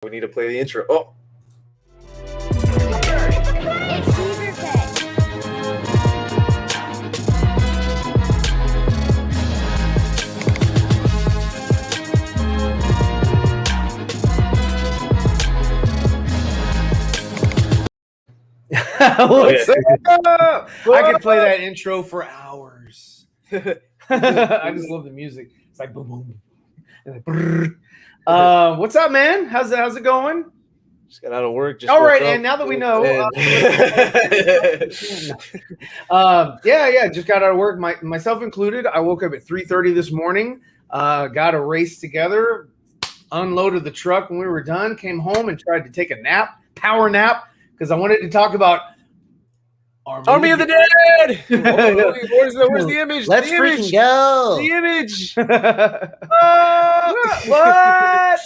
We need to play the intro. Oh. It's Zeeverfett. What's up? I could play that intro for hours. I just love the music. It's like boom, boom. And like, brrr. What's up, man? How's it going? Just got out of work. All right, and now that we know, just got out of work, myself included. I woke up at 3:30 this morning. Got a race together, unloaded the truck when we were done. Came home and tried to take a nap, power nap, because I wanted to talk about Army of the Dead. Where's the image? Let's the freaking image. go. The image. What?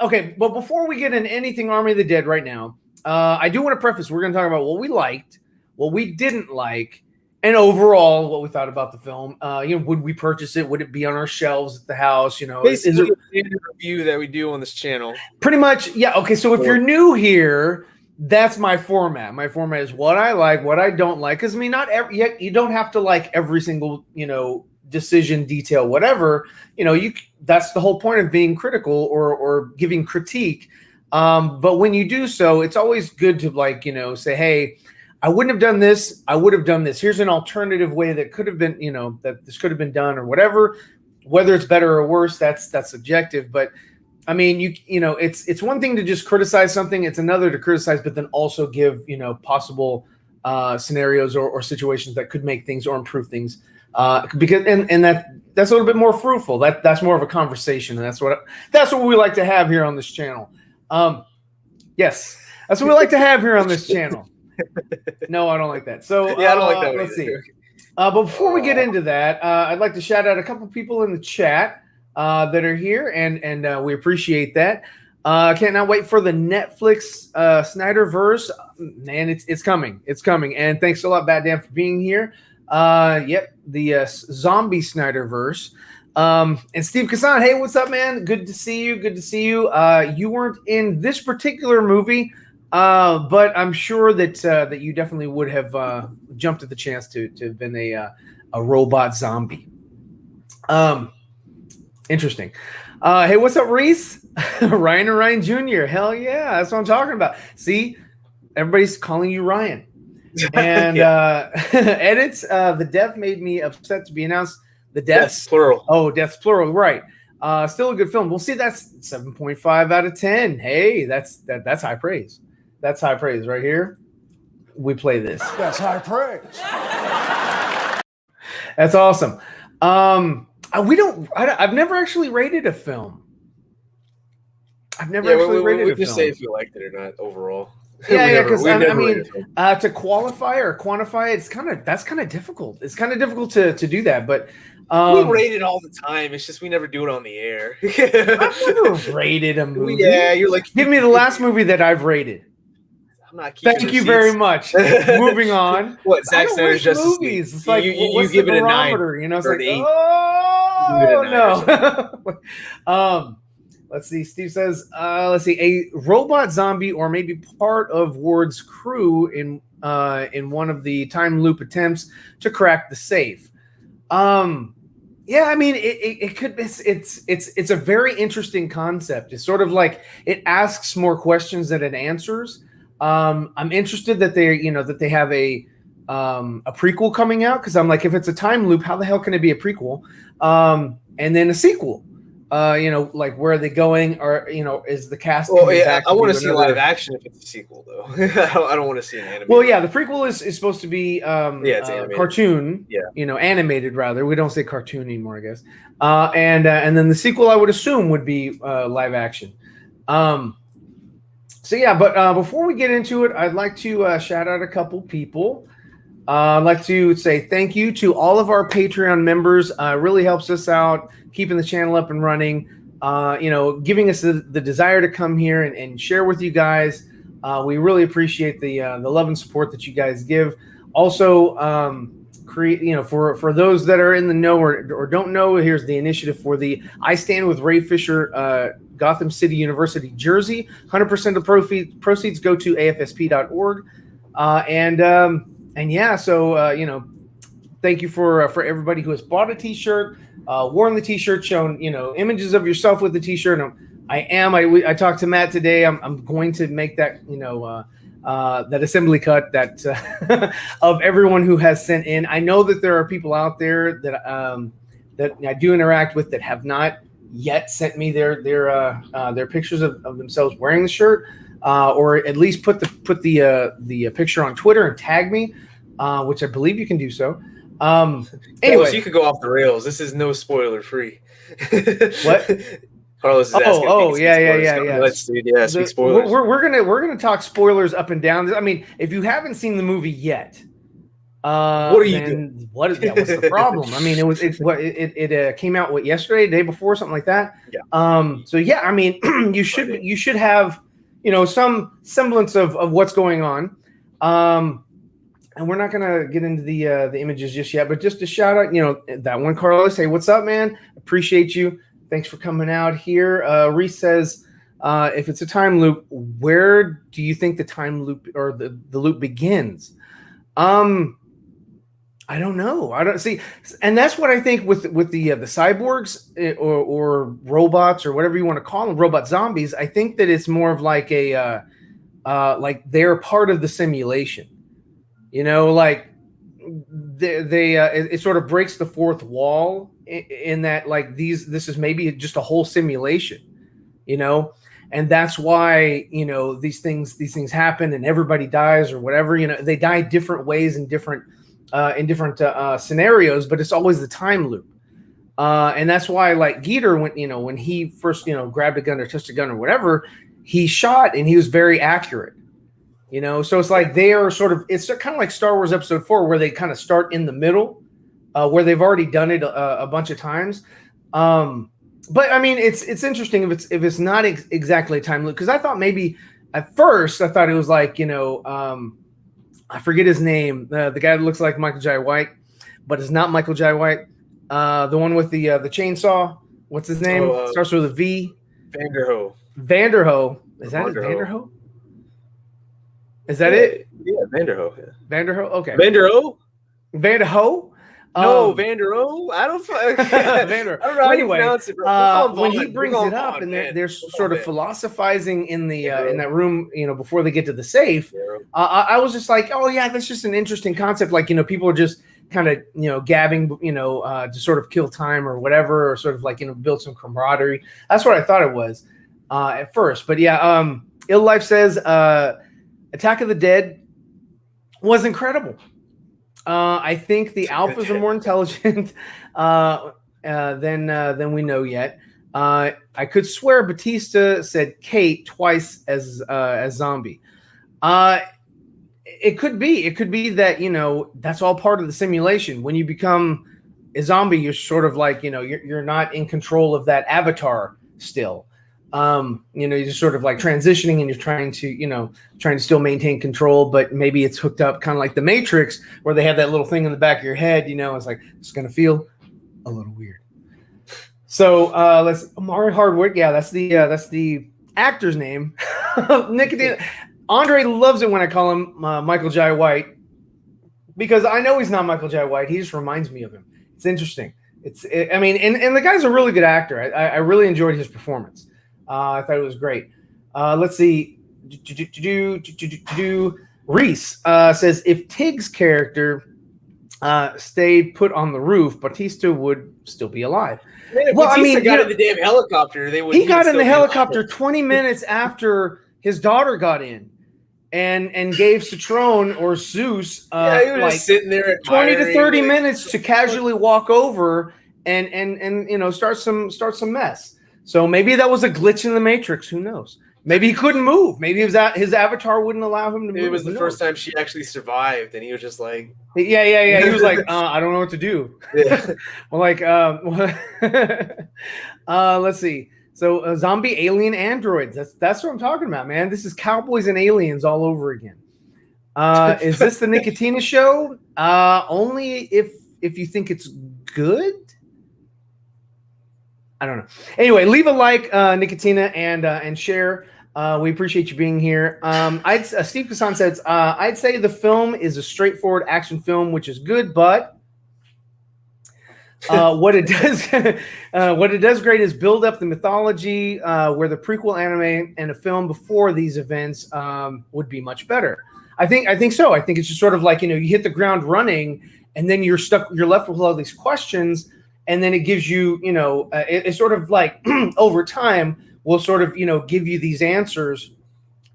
Okay, but before we get into anything Army of the Dead right now, I do want to preface, we're going to talk about what we liked, what we didn't like, and overall what we thought about the film. Would we purchase it? Would it be on our shelves at the house? Basically, a review that we do on this channel. Pretty much, yeah. Okay, so if you're new here, that's my format. My format is what I like, what I don't like. Because you don't have to like every single decision, detail, whatever. That's the whole point of being critical or giving critique. But when you do so, it's always good to say, hey, I wouldn't have done this. I would have done this. Here's an alternative way that could have been, that this could have been done or whatever. Whether it's better or worse, that's subjective. But I mean, it's one thing to just criticize something. It's another to criticize, but then also give, possible scenarios or situations that could make things or improve things. Because that's a little bit more fruitful. That's more of a conversation, and that's what we like to have here on this channel. Yes, that's what we like to have here on this channel. No, I don't like that. So yeah, I don't like that. Let's see. But before we get into that, I'd like to shout out a couple people in the chat that are here, and we appreciate that. Cannot wait for the Netflix Snyderverse. Man, it's coming. It's coming. And thanks a lot, Bad Dan, for being here. The zombie Snyderverse. And Steve Kassan, hey, what's up, man? Good to see you. You weren't in this particular movie, but I'm sure that you definitely would have jumped at the chance to have been a robot zombie. Interesting. Hey, what's up, Reese? Ryan and Ryan Jr. Hell yeah, that's what I'm talking about. See, everybody's calling you Ryan. And edits, the death made me upset to be announced. The deaths, plural. Oh, deaths plural, right. Still a good film. We'll see. That's 7.5 out of 10. Hey, that's high praise. That's high praise right here. We play this. That's high praise. That's awesome. I've never actually rated a film. We just say if you liked it or not overall. Yeah, because I mean, to qualify or quantify, that's kind of difficult. It's kind of difficult to do that, but we rate it all the time. It's just we never do it on the air. I've never rated a movie. Yeah, you're like, give me the last movie that I've rated. I'm not keeping Thank you very much. Moving on. What Zack Snyder's Justice League? It's like you give it a 9. It's like, 8. Oh no. Let's see. Steve says, a robot zombie or maybe part of Ward's crew in one of the time loop attempts to crack the safe. Yeah, I mean, it could. It's a very interesting concept. It's sort of like it asks more questions than it answers. I'm interested that they have a prequel coming out, because I'm like, if it's a time loop, how the hell can it be a prequel? And then a sequel. Like where are they going, or is the cast? Well, yeah, I want to see live action if it's a sequel, though. I don't want to see an animated. Well, yeah, the prequel is supposed to be it's animated. Cartoon. Yeah, animated rather. We don't say cartoon anymore, I guess. And then the sequel, I would assume, would be live action. So yeah, but before we get into it, I'd like to shout out a couple people. I'd like to say thank you to all of our Patreon members. Really helps us out, keeping the channel up and running, giving us the desire to come here and share with you guys. We really appreciate the love and support that you guys give. Also, create, for those that are in the know or don't know, here's the initiative for the I Stand with Ray Fisher Gotham City University jersey. 100% of proceeds go to afsp.org. And yeah, so thank you for everybody who has bought a T-shirt, worn the T-shirt, shown images of yourself with the T-shirt. I talked to Matt today. I'm going to make that that assembly cut that of everyone who has sent in. I know that there are people out there that I do interact with that have not yet sent me their pictures of themselves wearing the shirt, or at least put the picture on Twitter and tag me, which I believe you can do so. Anyway, you could go off the rails. This is no spoiler free. What? Carlos is asking. Yeah. Speak spoilers. We're gonna talk spoilers up and down. I mean, if you haven't seen the movie yet, what are you doing? What's the problem? I mean, it came out yesterday, the day before, something like that. Yeah. So yeah, I mean, you should have some semblance of what's going on. And we're not gonna get into the images just yet, but just a shout out, that one, Carlos. Hey, what's up, man? Appreciate you. Thanks for coming out here. Reese says, if it's a time loop, where do you think the time loop or the loop begins? I don't know. I don't see, and that's what I think with the cyborgs or robots or whatever you want to call them, robot zombies. I think that it's more of like like they're part of the simulation. Like it sort of breaks the fourth wall in that, like, this is maybe just a whole simulation, and that's why these things happen and everybody dies or whatever. They die different ways in different scenarios, but it's always the time loop. And that's why, like, Geeter, when he first grabbed a gun or touched a gun or whatever, he shot and he was very accurate. So it's like they are it's kind of like Star Wars Episode 4, where they kind of start in the middle, where they've already done it a bunch of times. But I mean, it's interesting if it's not exactly a time loop, because I thought maybe at first it was like I forget his name, the guy that looks like Michael Jai White, but it's not Michael Jai White. The one with the chainsaw. What's his name? Starts with a V. Vanderho. Is that Vanderho? Is that it? Yeah, Vanderho. Yeah. Vanderho? Okay. Vanderho? Vanderho? No, Vanderho. I don't know. How anyway, to pronounce it, when he brings it up and they're sort of philosophizing in the in that room, before they get to the safe, I was just like, oh yeah, that's just an interesting concept. Like, people are just kind of gabbing, to sort of kill time or whatever, or sort of like build some camaraderie. That's what I thought it was at first. But yeah, Ill Life says, Attack of the Dead was incredible. I think the alphas are more intelligent than we know yet. I could swear Batista said Kate twice as zombie. It could be that that's all part of the simulation. When you become a zombie, you're sort of like you're not in control of that avatar still. You're just sort of like transitioning, and you're trying to still maintain control, but maybe it's hooked up kind of like the Matrix, where they have that little thing in the back of your head. It's like, it's going to feel a little weird. So let's Amari Hardwick. Yeah, that's the actor's name. Nicotine. Andre loves it when I call him Michael Jai White, because I know he's not Michael Jai White. He just reminds me of him. It's interesting. I mean, and the guy's a really good actor. I really enjoyed his performance. I thought it was great. Let's see. Reese says, if Tig's character stayed put on the roof, Batista would still be alive. Man, well, Batista got in the damn helicopter. He got in the helicopter 20 minutes after his daughter got in, and gave Citron or Zeus he was like sitting there 20 to 30 minutes to casually walk over and start some mess. So maybe that was a glitch in the Matrix. Who knows? Maybe he couldn't move. Maybe his avatar wouldn't allow him to move. It was the first time she actually survived, and he was just like, yeah. He was like, I don't know what to do. Yeah. Well, like, let's see. So zombie alien androids. That's what I'm talking about, man. This is cowboys and aliens all over again. Is this the Nicotina show? Only if you think it's good. I don't know. Anyway, leave a like, Nicotina, and share. We appreciate you being here. Steve Kassan says, I'd say the film is a straightforward action film, which is good, but what it does great is build up the mythology, where the prequel anime and a film before these events would be much better. I think so. I think it's just sort of like, you hit the ground running, and then you're left with all these questions, and then it gives you, it's sort of like over time will sort of, give you these answers,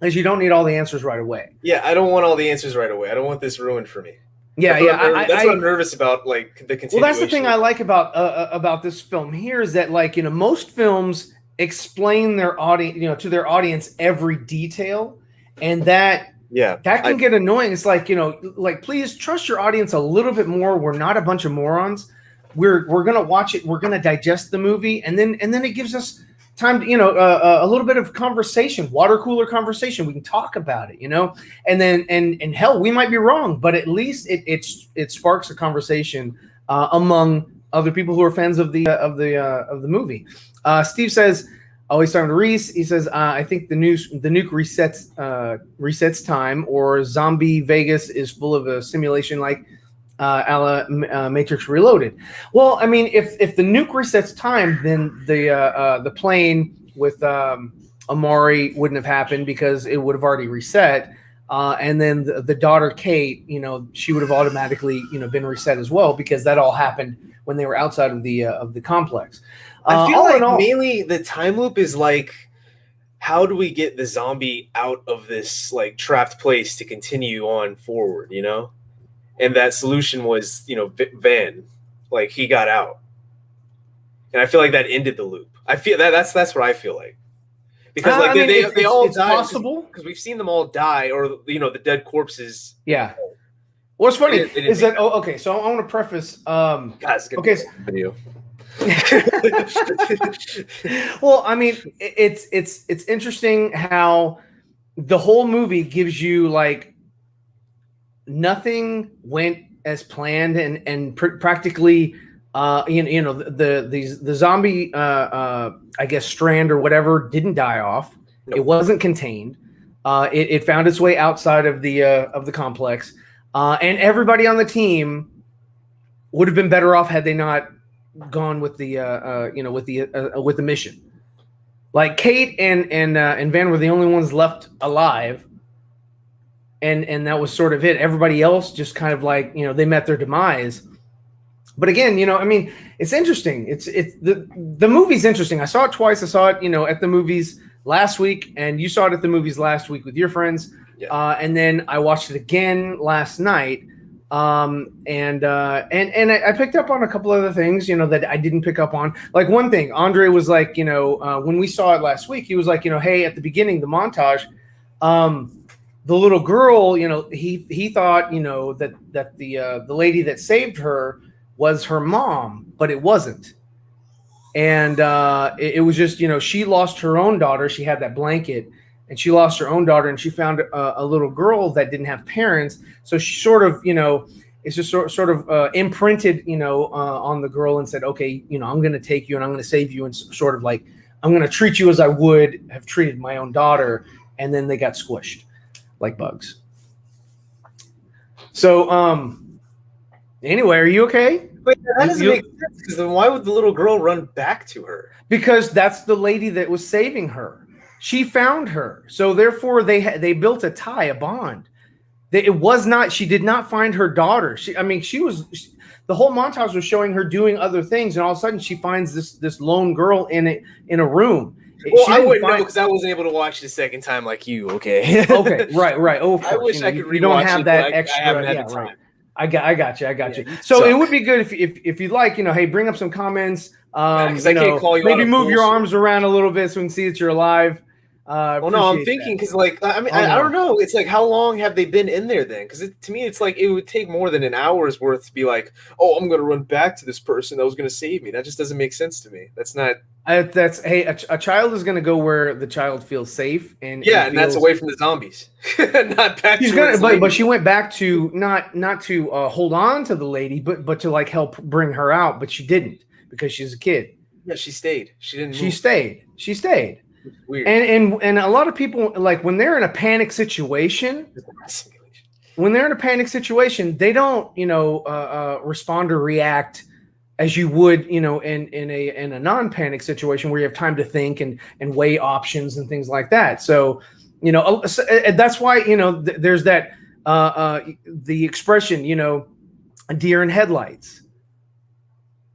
as you don't need all the answers right away. Yeah, I don't want all the answers right away. I don't want this ruined for me. Yeah, that's what I'm nervous about, like the continuation. Well, that's the thing I like about this film here is that, like, most films explain their audience, to their audience every detail, and that can get annoying. It's like, like, please trust your audience a little bit more. We're not a bunch of morons. We're gonna watch it. We're gonna digest the movie, and then it gives us time to, a little bit of conversation, water cooler conversation. We can talk about it, and then, and hell, we might be wrong, but at least it sparks a conversation among other people who are fans of the movie. Steve says, always talking to Reese. He says, I think the nuke resets time, or zombie Vegas is full of a simulation like a la Matrix Reloaded. Well, I mean, if the nuke resets time, then the plane with Amari wouldn't have happened because it would have already reset, and then the daughter Kate, she would have automatically been reset as well, because that all happened when they were outside of the complex. I feel like mainly the time loop is like, how do we get the zombie out of this like trapped place to continue on forward, And that solution was, Van, like he got out, and I feel like that ended the loop. I feel that's what I feel like, because like they all died. Possible because we've seen them all die, or the dead corpses. Yeah. What's funny is that okay. So I want to preface. Guys, okay. Video. Well, I mean, it's interesting how the whole movie gives you like nothing went as planned, and practically the zombie I guess strand or whatever didn't die off. Nope. It wasn't contained. It found its way outside of the complex, and everybody on the team would have been better off had they not gone with the with the mission. Like Kate and Van were the only ones left alive, and that was sort of it. Everybody else just kind of like they met their demise. But again, I mean, it's interesting. It's the movie's interesting. I saw it twice. I saw it at the movies last week, and you saw it at the movies last week with your friends. Yeah. And then I watched it again last night. And I picked up on a couple other things, that I didn't pick up on. Like one thing, Andre was like, when we saw it last week, he was like, hey, at the beginning, the montage, the little girl, he thought, that the lady that saved her was her mom, but it wasn't. And it was just, she lost her own daughter. She had that blanket. And she lost her own daughter, and she found a little girl that didn't have parents. So she sort of, it's just sort of imprinted, on the girl, and said, okay, I'm going to take you and I'm going to save you, and sort of like, I'm going to treat you as I would have treated my own daughter. And then they got squished like bugs. So, anyway, are you okay? But that doesn't make sense, because then why would the little girl run back to her? Because that's the lady that was saving her. She found her, so therefore they built a tie, a bond. It was not. She did not find her daughter. The whole montage was showing her doing other things, and all of a sudden she finds this lone girl in a room. Well, I wouldn't know because I wasn't able to watch the second time like you. Okay. Okay. Right. Oh, I wish I could. You don't have that extra. I haven't had the time. Right. I got you. So it would be good if you'd like, hey, bring up some comments. Because I can't call you. Maybe move your arms around a little bit so we can see that you're alive. Well, no, I'm thinking because, like, I mean, I don't know. It's like, how long have they been in there then? Because to me, it's like it would take more than an hour's worth to be like, oh, I'm going to run back to this person that was going to save me. That just doesn't make sense to me. That's not. A child is going to go where the child feels safe, and that's away from the zombies, not back. But she went back to not to hold on to the lady, but to like help bring her out. But she didn't because she's a kid. Yeah, she stayed. She didn't. She stayed. She stayed. Weird. And a lot of people, like, when they're in a panic situation, they don't respond or react as you would in a non-panic situation where you have time to think and weigh options and things like that. So that's why there's that the expression a deer in headlights.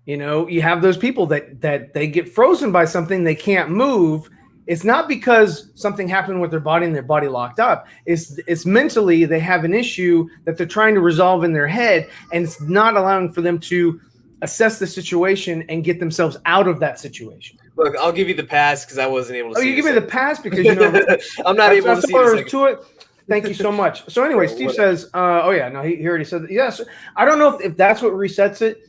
You have those people that they get frozen by something, they can't move. It's not because something happened with their body and their body locked up. It's mentally they have an issue that they're trying to resolve in their head, and it's not allowing for them to assess the situation and get themselves out of that situation. Look, I'll give you the pass because I wasn't able to. Oh, you give me the pass because I'm not able to see it. Thank you so much. So anyway, Steve says, "Oh yeah, no, he already said that." Yes, I don't know if that's what resets it,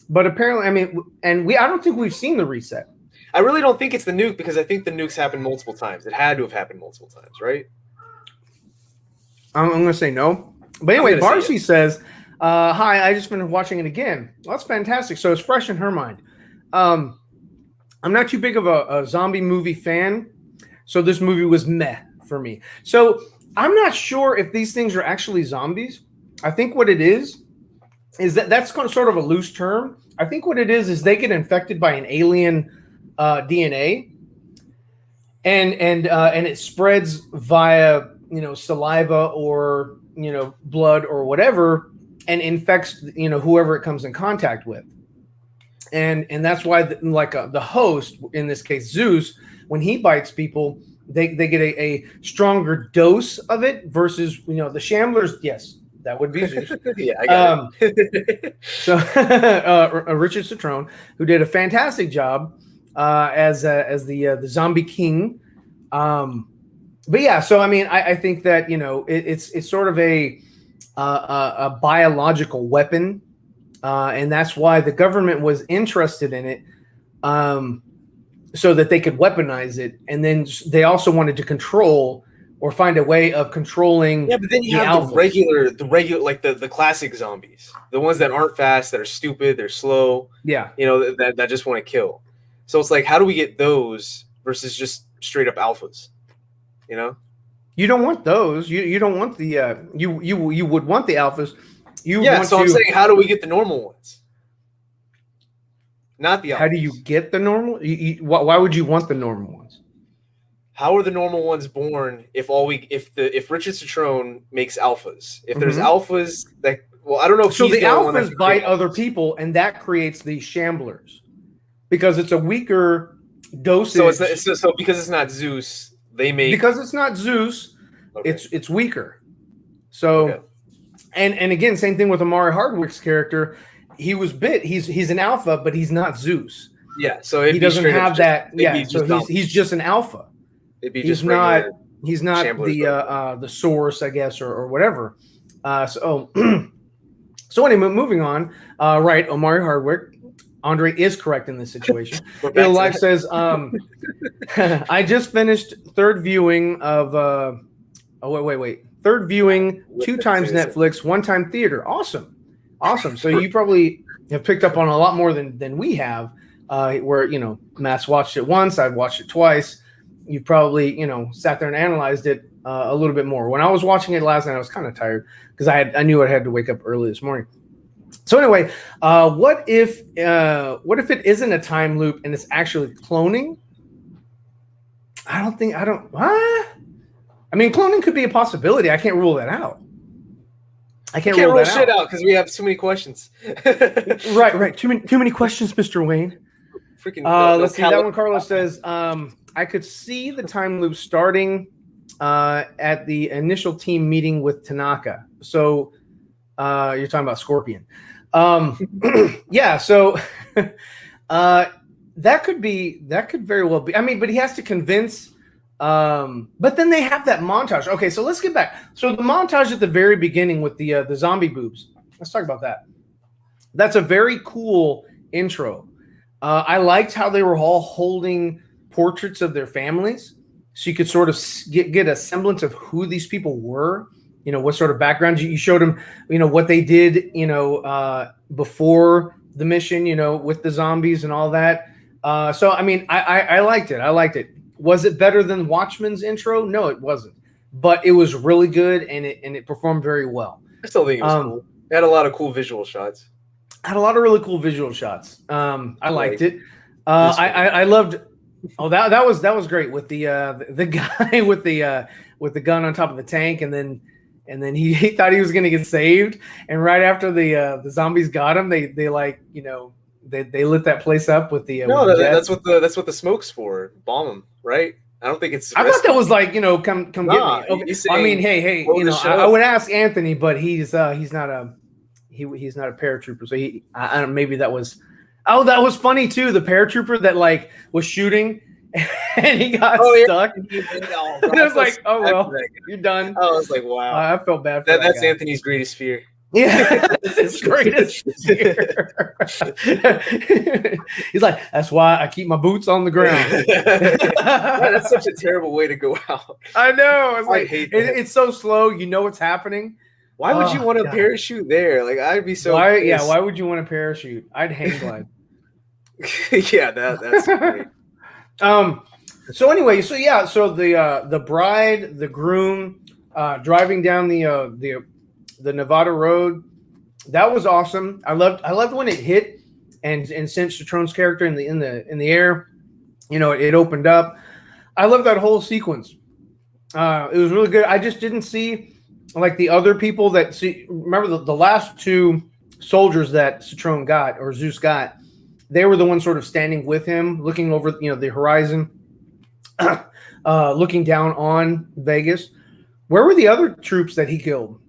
but apparently, I mean, I don't think we've seen the reset. I really don't think it's the nuke because I think the nukes happened multiple times. It had to have happened multiple times, right? I'm going to say no. But anyway, Barcy says, hi, I just finished watching it again. Well, that's fantastic. So it's fresh in her mind. I'm not too big of a zombie movie fan, so this movie was meh for me. So I'm not sure if these things are actually zombies. I think what it is that's kind of sort of a loose term. I think what it is they get infected by an alien DNA, and it spreads via saliva or blood or whatever, and infects whoever it comes in contact with, and that's why the host, in this case Zeus, when he bites people, they get a stronger dose of it versus the Shamblers. Yes, that would be Zeus. Yeah, I got it. So Richard Citrone, who did a fantastic job as the zombie king. But yeah, so I mean, I think that it's sort of a biological weapon, and that's why the government was interested in it, so that they could weaponize it, and then they also wanted to control or find a way of controlling. Yeah, but then you have the regular, like the classic zombies, the ones that aren't fast, that are stupid, they're slow. Yeah, that just want to kill. So it's like, how do we get those versus just straight up alphas? You don't want those. You don't want the you would want the alphas. I'm saying, how do we get the normal ones? Not the alphas. How do you get the normal? Why would you want the normal ones? How are the normal ones born if Richard Citrone makes alphas? If there's alphas that, I don't know if so the alphas bite other people, and that creates the Shamblers because it's a weaker dosage. So because it's not Zeus, because it's not Zeus, okay. It's weaker. So, okay. and again, same thing with Amari Hardwick's character. He was bit. He's an alpha, but he's not Zeus. Yeah, so he doesn't have that. Yeah, so he's just an alpha. He's not the source, I guess, or whatever. So anyway, moving on. Right, Omari Hardwick. Andre is correct in this situation. Bill Life says, I just finished third viewing of third viewing, 2 times Netflix, 1 time theater. Awesome. So you probably have picked up on a lot more than we have. Where Matt's watched it once, I've watched it twice. You probably sat there and analyzed it a little bit more. When I was watching it last night, I was kind of tired because I knew I had to wake up early this morning. So anyway, what if it isn't a time loop and it's actually cloning? I mean, cloning could be a possibility. I can't rule that out. I can't rule shit out because we have too many questions. Right. Too many questions, Mr. Wayne. Freaking. Let's see. That one, Carlos says, I could see the time loop starting at the initial team meeting with Tanaka. So you're talking about Scorpion. Yeah. So that could very well be. I mean, but he has to convince But then they have that montage. Okay, so let's get back. So the montage at the very beginning with the zombie boobs. Let's talk about that. That's a very cool intro. I liked how they were all holding portraits of their families, so you could sort of get a semblance of who these people were. You know, what sort of background you showed them. You know what they did. You know, before the mission. You know, with the zombies and all that. So I mean, I liked it. I liked it. Was it better than Watchmen's intro? No, it wasn't. But it was really good, and it performed very well. I still think it was cool. It had a lot of cool visual shots. Had a lot of really cool visual shots. I liked it. I loved. Oh, that was great with the guy with the gun on top of the tank, and then he thought he was gonna get saved, and right after the zombies got him, they like they lit that place up with the that's what the smoke's for. Bomb them, right? I don't think it's. I thought that was like come get me. Okay. I mean, hey, I would ask Anthony, but he's not a paratrooper, so I don't. Maybe that was. Oh, that was funny too. The paratrooper that like was shooting, and he got stuck. Yeah. And I was like, oh well, you're done. I was like, wow. I felt bad for that's Anthony's greatest fear. Yeah, that's his greatest fear. He's like, that's why I keep my boots on the ground. That's such a terrible way to go out. I know. It's like it's so slow. You know what's happening. Why would you want a parachute there? Like I'd be so. Why? Pissed. Yeah. Why would you want a parachute? I'd hang glide. Yeah, that's great. So anyway, so the bride, the groom, driving down the Nevada road, that was awesome. I loved when it hit and sent Citrone's character in the air. You know, it opened up. I love that whole sequence. It was really good. I just didn't see like the other people that remember the last two soldiers that Citrone got or Zeus got. They were the ones sort of standing with him, looking over the horizon, looking down on Vegas. Where were the other troops that he killed?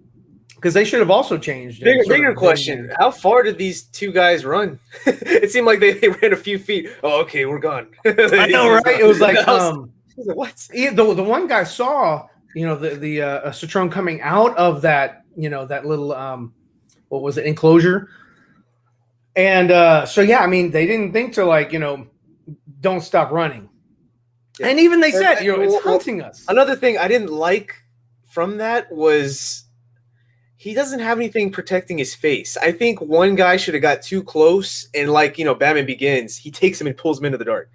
Because they should have also changed. Bigger question: how far did these two guys run? It seemed like they ran a few feet. Oh, okay, we're gone. I know, right? It was like what? The one guy saw the Citrone coming out of that that little what was it, enclosure. And so yeah, I mean, they didn't think to don't stop running. Yeah. And even they said, it's hunting us. Another thing I didn't like from that was he doesn't have anything protecting his face. I think one guy should have got too close, and Batman Begins, he takes him and pulls him into the dark.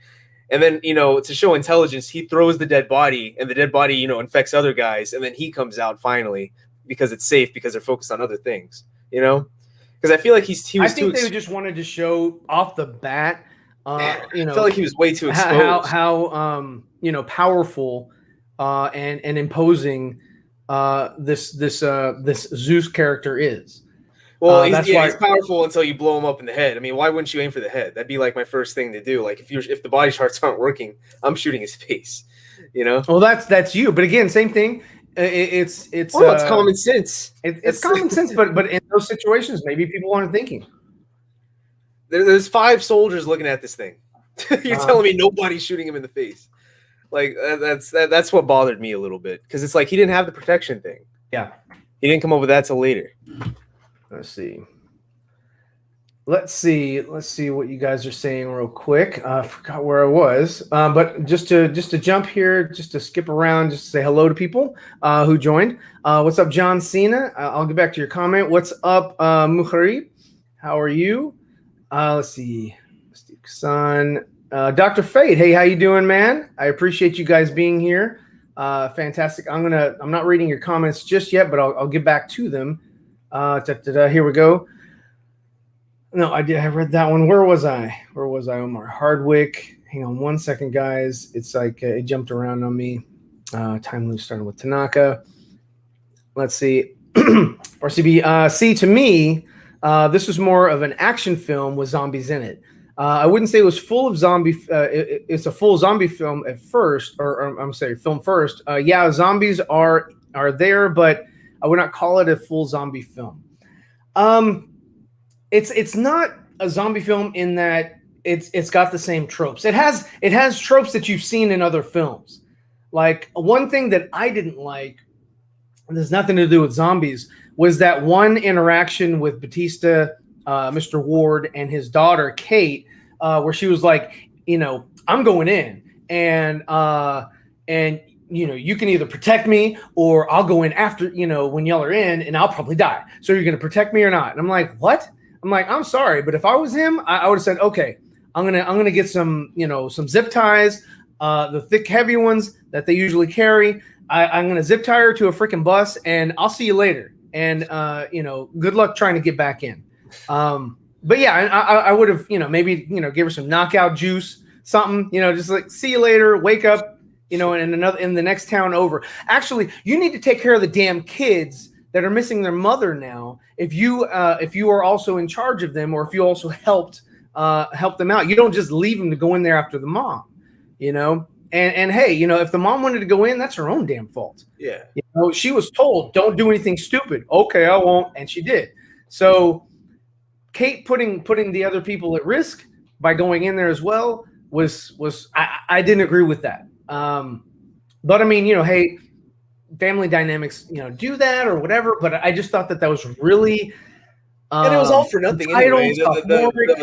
And then, to show intelligence, he throws the dead body, and the dead body, infects other guys, and then he comes out finally because it's safe because they're focused on other things, Because I feel like he was. I think they just wanted to show off the bat. I felt like he was way too exposed. How powerful and imposing this Zeus character is. Well, he's powerful until you blow him up in the head. I mean, why wouldn't you aim for the head? That'd be like my first thing to do. Like if the body shots aren't working, I'm shooting his face. Well, that's you. But again, same thing. It's common sense. It's common sense, but in those situations, maybe people aren't thinking. There's 5 soldiers looking at this thing. You're telling me nobody's shooting him in the face? Like that's what bothered me a little bit, because it's like he didn't have the protection thing. Yeah, he didn't come up with that till later. Let's see what you guys are saying real quick. I forgot where I was, but just to jump here, just to skip around, just to say hello to people who joined. What's up, John Cena? I'll get back to your comment. What's up, Mukhari? How are you? Let's see, Steve Son, Dr. Fate. Hey, how you doing, man? I appreciate you guys being here. Fantastic. I'm not reading your comments just yet, but I'll get back to them. Here we go. No, I read that one. Where was I, Omar? Hardwick. Hang on one second, guys. It's like it jumped around on me. Time loop starting with Tanaka. Let's see. RCB. See, to me, this was more of an action film with zombies in it. I wouldn't say it was full of zombie. It's a full zombie film at first, or I'm sorry, film first. Yeah, zombies are there, but I would not call it a full zombie film. It's not a zombie film in that it's got the same tropes. It has tropes that you've seen in other films. Like one thing that I didn't like, and there's nothing to do with zombies, was that one interaction with Batista, Mr. Ward, and his daughter Kate, where she was like, I'm going in, and you can either protect me or I'll go in after, when y'all are in, and I'll probably die. So you're going to protect me or not? And I'm like, what? I'm like, I'm sorry, but if I was him, I would have said, okay, I'm gonna get some, some zip ties, the thick, heavy ones that they usually carry. I'm gonna zip tie her to a freaking bus, and I'll see you later. And good luck trying to get back in. But yeah, I would have, maybe give her some knockout juice, something, just like see you later, wake up, in the next town over. Actually, you need to take care of the damn kids that are missing their mother now. If you are also in charge of them, or if you also help them out, you don't just leave them to go in there after the mom, And hey, if the mom wanted to go in, that's her own damn fault. Yeah. She was told, don't do anything stupid. Okay, I won't, and she did. So Kate putting the other people at risk by going in there as well was I didn't agree with that. But I mean, hey, family dynamics, do that or whatever. But I just thought that was really. And it was all for nothing anyway.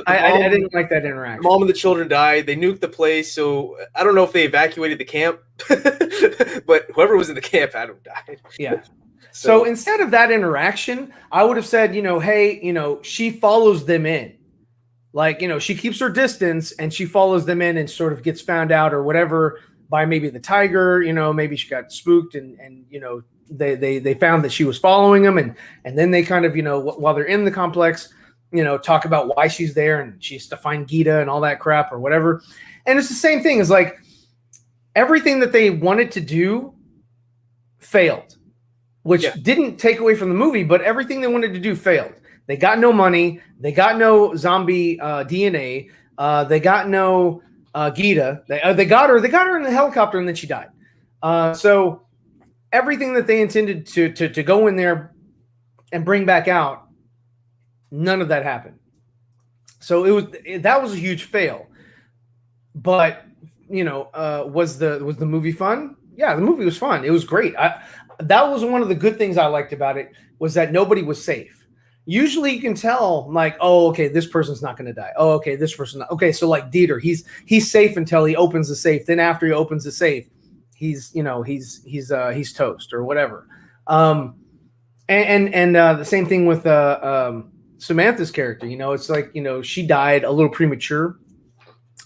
I didn't like that interaction. The mom and the children died. They nuked the place. So I don't know if they evacuated the camp, but whoever was in the camp had them died. Yeah. So instead of that interaction, I would have said, hey, she follows them in. Like, she keeps her distance and she follows them in and sort of gets found out or whatever by maybe the tiger, maybe she got spooked and they found that she was following them, and then they kind of, while they're in the complex, talk about why she's there and she has to find Gita and all that crap or whatever. And it's the same thing as like everything that they wanted to do failed, which didn't take away from the movie, but everything they wanted to do failed. They got no money. They got no zombie DNA. They got no Gita. They got her in the helicopter, and then she died. So everything that they intended to go in there and bring back out, none of that happened. So that was a huge fail. But was the movie fun? Yeah, the movie was fun. It was great. That was one of the good things I liked about it, was that nobody was safe. Usually you can tell, like, oh, okay, this person's not going to die. Oh, okay, this person. Okay, so like Dieter, he's safe until he opens the safe. Then after he opens the safe, he's toast or whatever. And the same thing with Samantha's character. It's like, she died a little premature.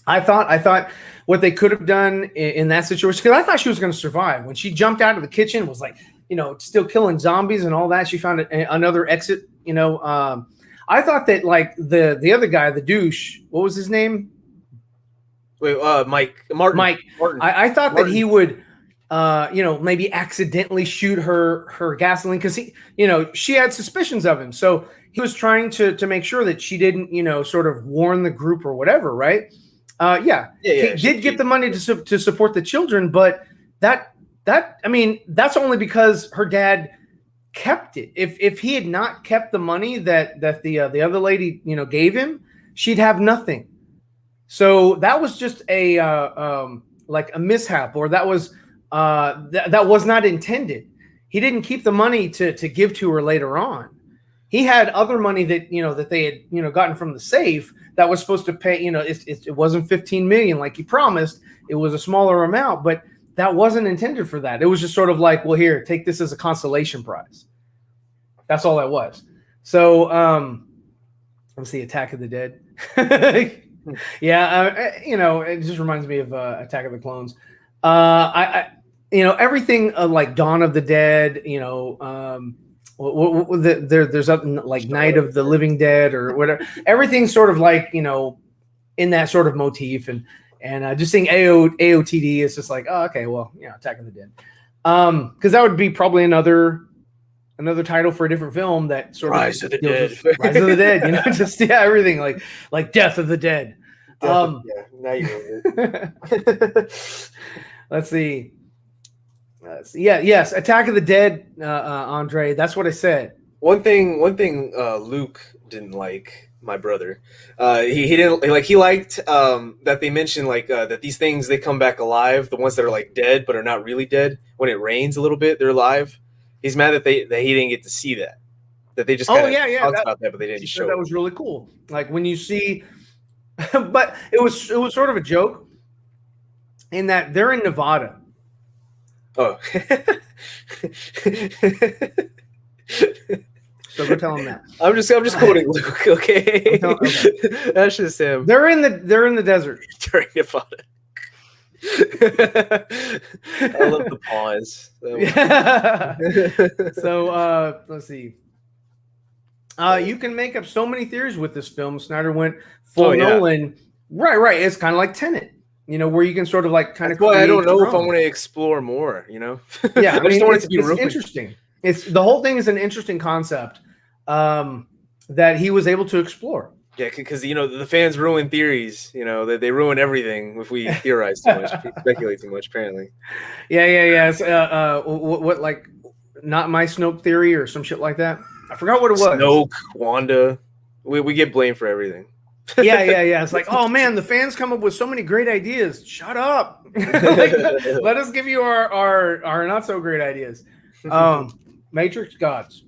I thought what they could have done in that situation, because I thought she was going to survive when she jumped out of the kitchen, was like, still killing zombies and all that. She found another exit. I thought that like the other guy, the douche, what was his name? Wait, Martin. I thought that he would, maybe accidentally shoot her gasoline, because she had suspicions of him. So he was trying to make sure that she didn't, sort of warn the group or whatever, right? He did get the money to support the children, but that's only because her dad kept it. If he had not kept the money that the other lady gave him, she'd have nothing. So that was just a like a mishap, or that was that was not intended. He didn't keep the money to give to her later on. He had other money that that they had gotten from the safe that was supposed to pay. It wasn't 15 million like he promised. It was a smaller amount, but that wasn't intended for that. It was just sort of like, well, here, take this as a consolation prize. That's all that was. So let's see, Attack of the Dead. It just reminds me of Attack of the Clones. Everything like Dawn of the Dead. There's like Night of the Living Dead or whatever. Everything's sort of like in that sort of motif, and just seeing AOTD is just like, oh, okay, well, Attack of the Dead, because that would be probably another title for a different film that sort Rise of of the Dead. Rise of the Dead, just everything like Death of the Dead. Now you know it. Let's see. Yes, Attack of the Dead, Andre. That's what I said. One thing Luke didn't like my brother. He didn't like. He liked that they mentioned like that these things they come back alive. The ones that are like dead but are not really dead. When it rains a little bit, they're alive. He's mad that he didn't get to see that. That they just Oh kind of yeah, yeah. talked about that, but they didn't She show said that it. was really cool. Like when you see, but it was sort of a joke in that they're in Nevada. Oh. So go tell him that. I'm just quoting Luke, okay? Okay. That's just him. They're in the desert During Nevada. I love the pause. Yeah. So let's see. You can make up so many theories with this film. Snyder went full Nolan. Right. It's kind of like Tenet, where you can sort of like kind of. Well, I don't know if I want to explore more. Yeah, I just want it to be it's interesting. It's the whole thing is an interesting concept that he was able to explore. Yeah, because the fans ruin theories. They ruin everything if we theorize too much, speculate too much. Apparently. Yeah. It's, what like not my Snoke theory or some shit like that. I forgot what it was. Snoke, Wanda, we get blamed for everything. Yeah. It's like, oh man, the fans come up with so many great ideas. Shut up. Like, let us give you our not so great ideas. Matrix gods.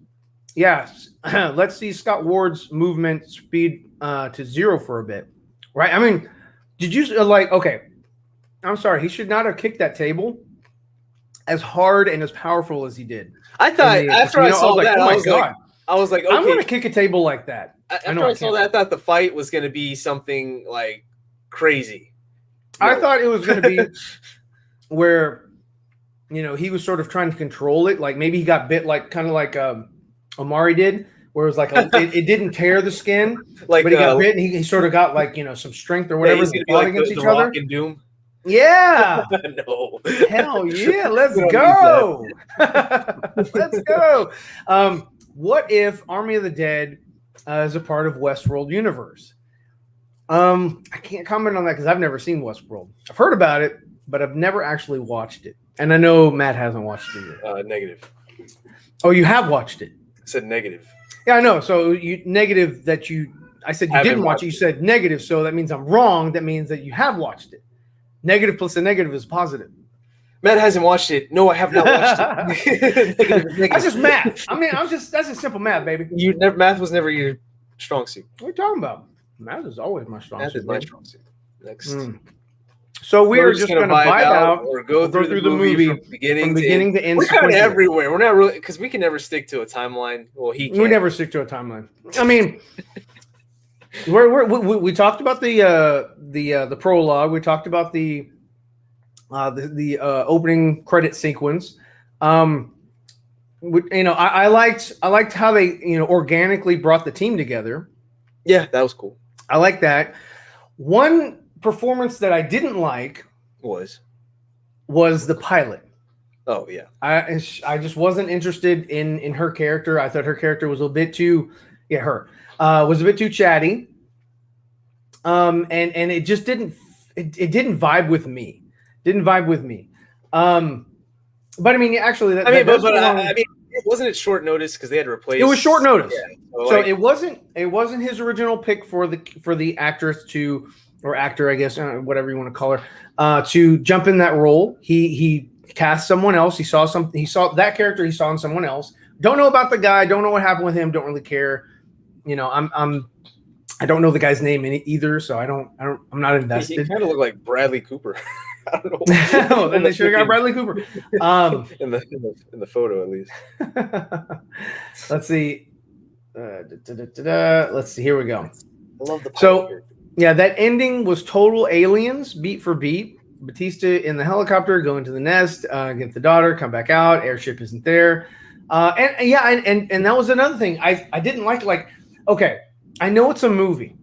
Yes. Let's see Scott Ward's movement speed to 0 for a bit. Right? I mean, did you okay. I'm sorry, he should not have kicked that table as hard and as powerful as he did. I thought after I saw that, oh my God. I was like, okay. I'm gonna kick a table like that. After I saw that, I thought the fight was gonna be something like crazy. I thought it was gonna be where he was sort of trying to control it. Like maybe he got bit like kind of like Omari did, where it was like it didn't tear the skin, but he got bit and he sort of got like some strength or whatever. He's gonna be like against each other. Rock and Doom. Yeah. No. Hell yeah. Let's go. Let's go. What if Army of the Dead is a part of Westworld universe? I can't comment on that because I've never seen Westworld. I've heard about it, but I've never actually watched it. And I know Matt hasn't watched it yet. Negative. Oh, you have watched it? I said negative. Yeah, I know. So you negative that I said you didn't watch it. You said negative, so that means I'm wrong. That means that you have watched it. Negative plus a negative is positive. Matt hasn't watched it. No, I have not watched it. Negative. That's just math. I mean, that's just simple math, baby. Math was never your strong suit. What are you talking about? Math is always my strong suit. Math is my strong suit. Next. So we're just going to vibe out or go through the movie from beginning to end. We're kind of everywhere. We're not really because we can never stick to a timeline. Well, he can't. We never stick to a timeline. I mean, we talked about the prologue. We talked about the opening credit sequence. I liked how they organically brought the team together. Yeah, that was cool. I like that. One performance that I didn't like was the pilot. Oh yeah, I just wasn't interested in her character. I thought her character was a bit too was a bit too chatty. And it just didn't vibe with me. But I mean, actually, wasn't it short notice because they had to replace? It was short notice, yeah, so it wasn't his original pick for the actress or actor, I guess, whatever you want to call her, to jump in that role. He cast someone else. He saw that character. He saw in someone else. Don't know about the guy. Don't know what happened with him. Don't really care. I don't know the guy's name either, so I'm not invested. He kind of looked like Bradley Cooper. I don't know. Then they should have got Bradley Cooper. In the photo, at least. Let's see. Let's see. Here we go. I love the pilot. So, yeah, that ending was total Aliens, beat for beat. Batista in the helicopter, going to the nest, get the daughter, come back out. Airship isn't there. And that was another thing. I didn't like. Okay, I know it's a movie.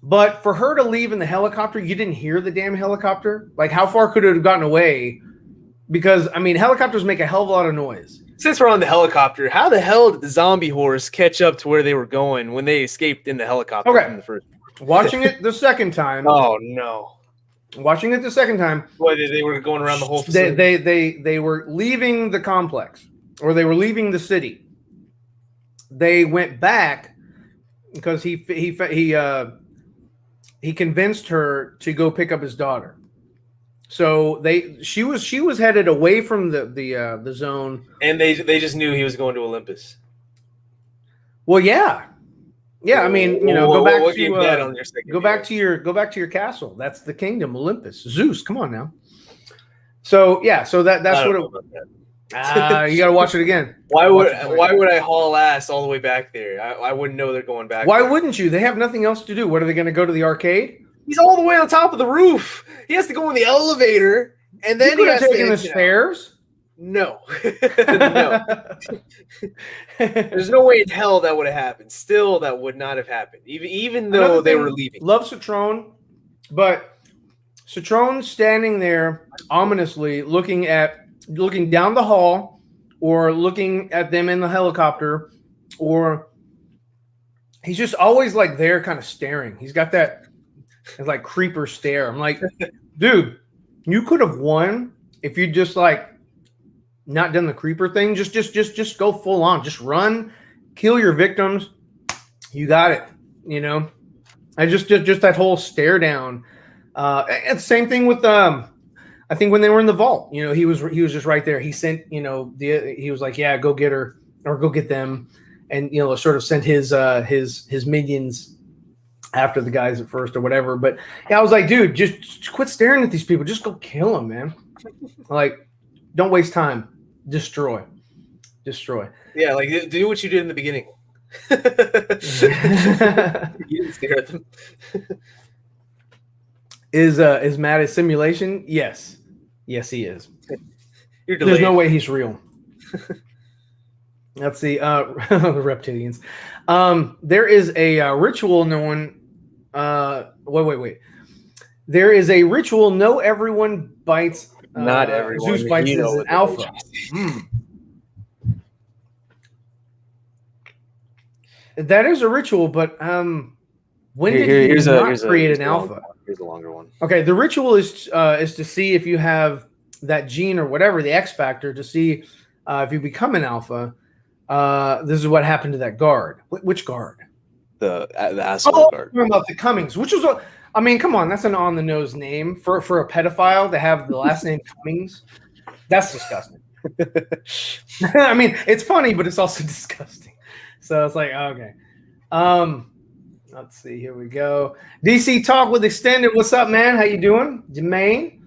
But for her to leave in the helicopter, you didn't hear the damn helicopter? Like, how far could it have gotten away? Because, I mean, helicopters make a hell of a lot of noise. Since we're on the helicopter, how the hell did the zombie horse catch up to where they were going when they escaped in the helicopter from the first? Watching it the second time. Oh, no. Watching it the second time. Boy, they were going around the whole facility. They were leaving the complex, or they were leaving the city. They went back because he convinced her to go pick up his daughter. So she was headed away from the zone, and they just knew he was going to Olympus. Well, yeah. I mean, go back to your castle. That's the kingdom, Olympus, Zeus. Come on now. So yeah, so that's what you got to watch it again. Why would I haul ass all the way back there? I wouldn't know they're going back. Why wouldn't you? They have nothing else to do. What are they going to go to the arcade? He's all the way on top of the roof. He has to go in the elevator, and then he has to take the stairs. No, no. There's no way in hell that would have happened. Still, that would not have happened. Even though they were leaving. Love Citron, but Citron's standing there ominously, looking down the hall, or looking at them in the helicopter, or he's just always like there, kind of staring. He's got that like creeper stare. I'm like, dude, you could have won if you just like not done the creeper thing. Just go full on. Just run, kill your victims. You got it. I just that whole stare down. And same thing with I think when they were in the vault, he was just right there. He sent, he was like, yeah, go get her or go get them, and sort of sent his minions after the guys at first or whatever. But yeah, I was like, dude, just quit staring at these people. Just go kill them, man. Like, don't waste time. Destroy. Yeah, like do what you did in the beginning. You didn't stare at them. Is Matt a simulation? Yes, he is. There's no way he's real. Let's see. The reptilians. There is a ritual. No one. Wait. There is a ritual. No, everyone bites. Not everyone. Zeus bites is an alpha. That is a ritual, but when did he not create an alpha? Here's a longer one. Okay, the ritual is to see if you have that gene or whatever, the X factor, to see if you become an alpha. This is what happened to that guard. Which guard? The asshole guard. About the Cummings, which was I mean, come on, that's an on the nose name for a pedophile to have the last name Cummings. That's disgusting. I mean, it's funny, but it's also disgusting. So it's like, okay. Let's see. Here we go. DC Talk with Extended. What's up, man? How you doing? Jermaine.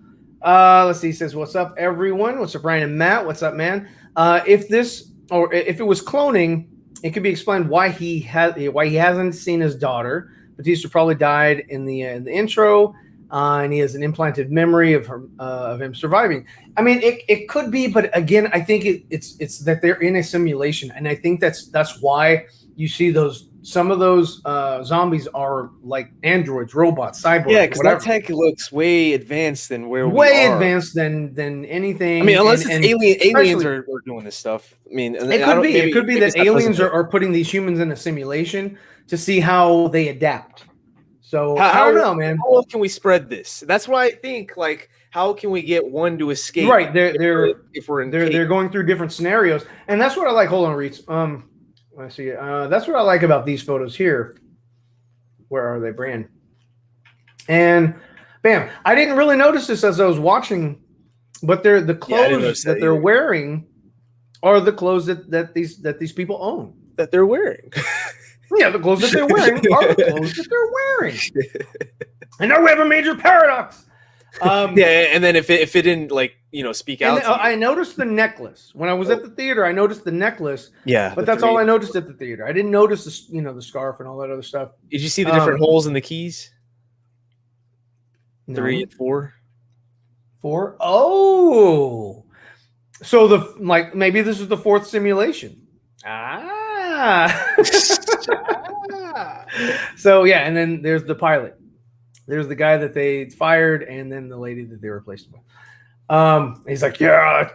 Let's see. He says, what's up, everyone? What's up, Brian and Matt? What's up, man? If it was cloning, it could be explained why he hasn't seen his daughter. Batista probably died in the intro, and he has an implanted memory of him surviving. I mean, it could be, but again, I think it's that they're in a simulation, and I think that's why you see some of those zombies are like androids, robots, cyborgs. Yeah, because that tech looks way advanced than where we are. Way advanced than anything. I mean, unless aliens are doing this stuff. I mean, it could be that aliens are putting these humans in a simulation to see how they adapt. So I don't know, man. How well can we spread this? That's why I think, like, how can we get one to escape? Right, they're going through different scenarios, and that's what I like. Hold on, Reeds. Let's see. That's what I like about these photos here. Where are they, Brand? And bam! I didn't really notice this as I was watching, but the clothes that they're wearing are the clothes that these people own. That they're wearing. Yeah, the clothes that they're wearing are the clothes that they're wearing. And now we have a major paradox. Yeah, and then if it didn't speak out. I noticed the necklace when I was at the theater. I noticed the necklace. Yeah, but that's all I noticed at the theater. I didn't notice the scarf and all that other stuff. Did you see the different holes in the keys? No. 3 and 4. 4. Oh, so maybe this is the fourth simulation. So yeah, and then there's the pilot. There's the guy that they fired, and then the lady that they replaced him with. He's like, yeah.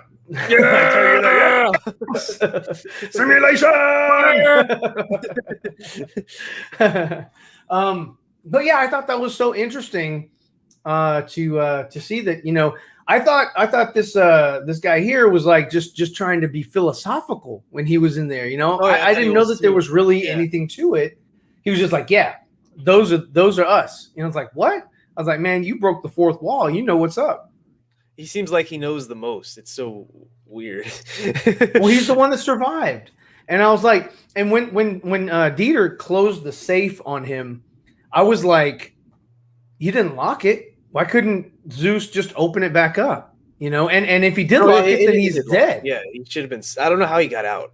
Simulation. But yeah, I thought that was so interesting to see that. I thought this guy here was like just trying to be philosophical when he was in there. I didn't know that there was really anything to it. he was just like, yeah, those are us. You know, it's like, what? I was like, man, you broke the fourth wall. You know what's up. He seems like he knows the most. It's so weird. Well, he's the one that survived. And I was like, and when Dieter closed the safe on him, I was like, you didn't lock it. Why couldn't Zeus just open it back up? You know, and if he did lock it, then he's dead. Yeah, he should have been. I don't know how he got out.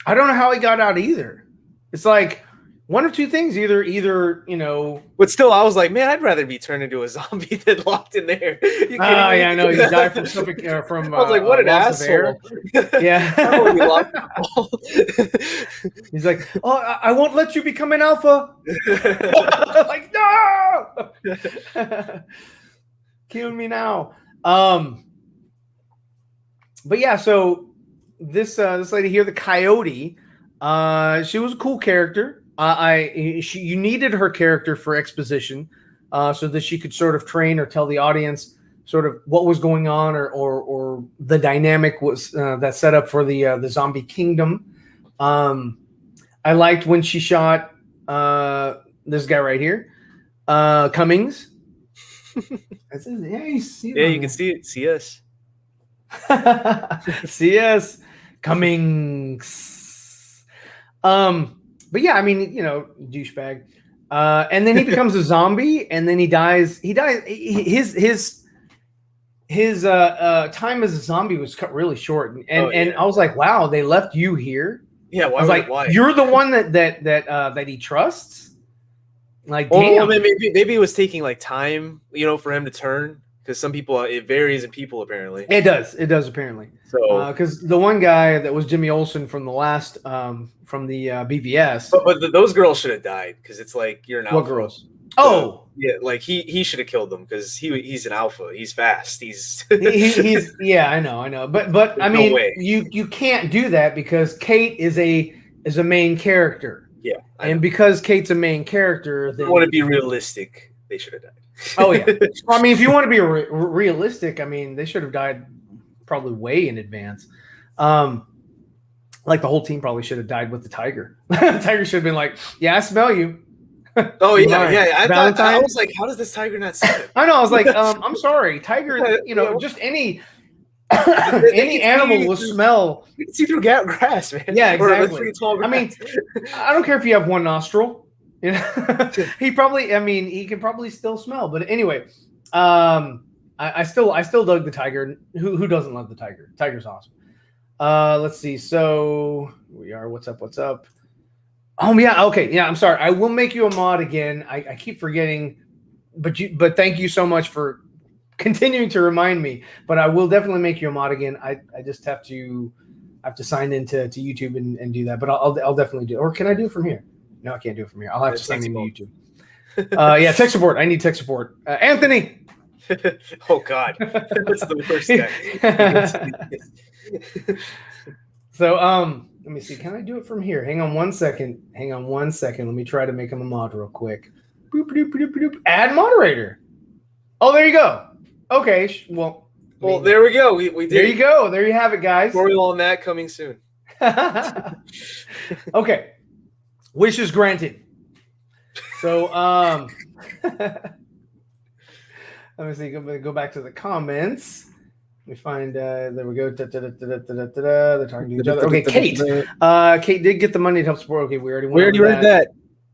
I don't know how he got out either. It's like one of two things: either you know. But still, I was like, man, I'd rather be turned into a zombie than locked in there. Oh yeah, I know. You died from something from. I was like, what an asshole. Yeah. He's like, oh, I won't let you become an alpha. Like, no. Kill me now. But yeah, so this lady here, the Coyote, she was a cool character. You needed her character for exposition, so that she could sort of train or tell the audience sort of what was going on, or the dynamic was that set up for the zombie kingdom. I liked when she shot this guy right here, Cummings. Yeah, you can see it. See us. CS Cummings. But yeah, I mean, you know, douchebag. And then he becomes a zombie, and then he dies. His time as a zombie was cut really short, and I was like, wow, they left you here. Yeah, I was like, why? You're the one that he trusts. Like, damn. Well, maybe it was taking like time, you know, for him to turn. Because some people, it varies in people apparently. It does apparently. So because the one guy that was Jimmy Olsen from the last from the BVS, but those girls should have died, because it's like you're an alpha. What girls? Oh, yeah, like he should have killed them, because he's an alpha. He's fast. He's yeah, I know. But I mean, you can't do that because Kate is a main character. Yeah, and because Kate's a main character, they want to be realistic. They should have died. Oh yeah. Well, I mean, if you want to be realistic, I mean, they should have died probably way in advance. Like the whole team probably should have died with the tiger. The tiger should have been like, "Yeah, I smell you." Oh yeah. I was like, how does this tiger not see it? I know. I was like, I'm sorry, tiger. You know, just any animal will smell. You can see through grass, man. Yeah, exactly. I mean, I don't care if you have one nostril. You know, he can probably still smell. But anyway, I still dug the tiger. Who doesn't love the tiger? Tiger's awesome. Let's see. So we are. What's up? Oh yeah. Okay. Yeah. I'm sorry. I will make you a mod again. I keep forgetting, but thank you so much for continuing to remind me. But I will definitely make you a mod again. I just have to sign into YouTube and do that. But I'll definitely do it. Or can I do it from here? No, I can't do it from here. I'll have to sign into YouTube. Yeah, tech support. I need tech support. Anthony. Oh God, that's the worst guy. So let me see. Can I do it from here? Hang on one second. Let me try to make him a mod real quick. Boop, boop, boop, boop, boop. Add moderator. Oh, there you go. Okay. Well, there we go. We did. There you go. There you have it, guys. Tutorial on that coming soon. Okay. Wishes granted. So let me see. Go back to the comments. Let me find. There we go. They're talking to each other. Okay, Kate. Kate did get the money to help support. Okay, we already read that.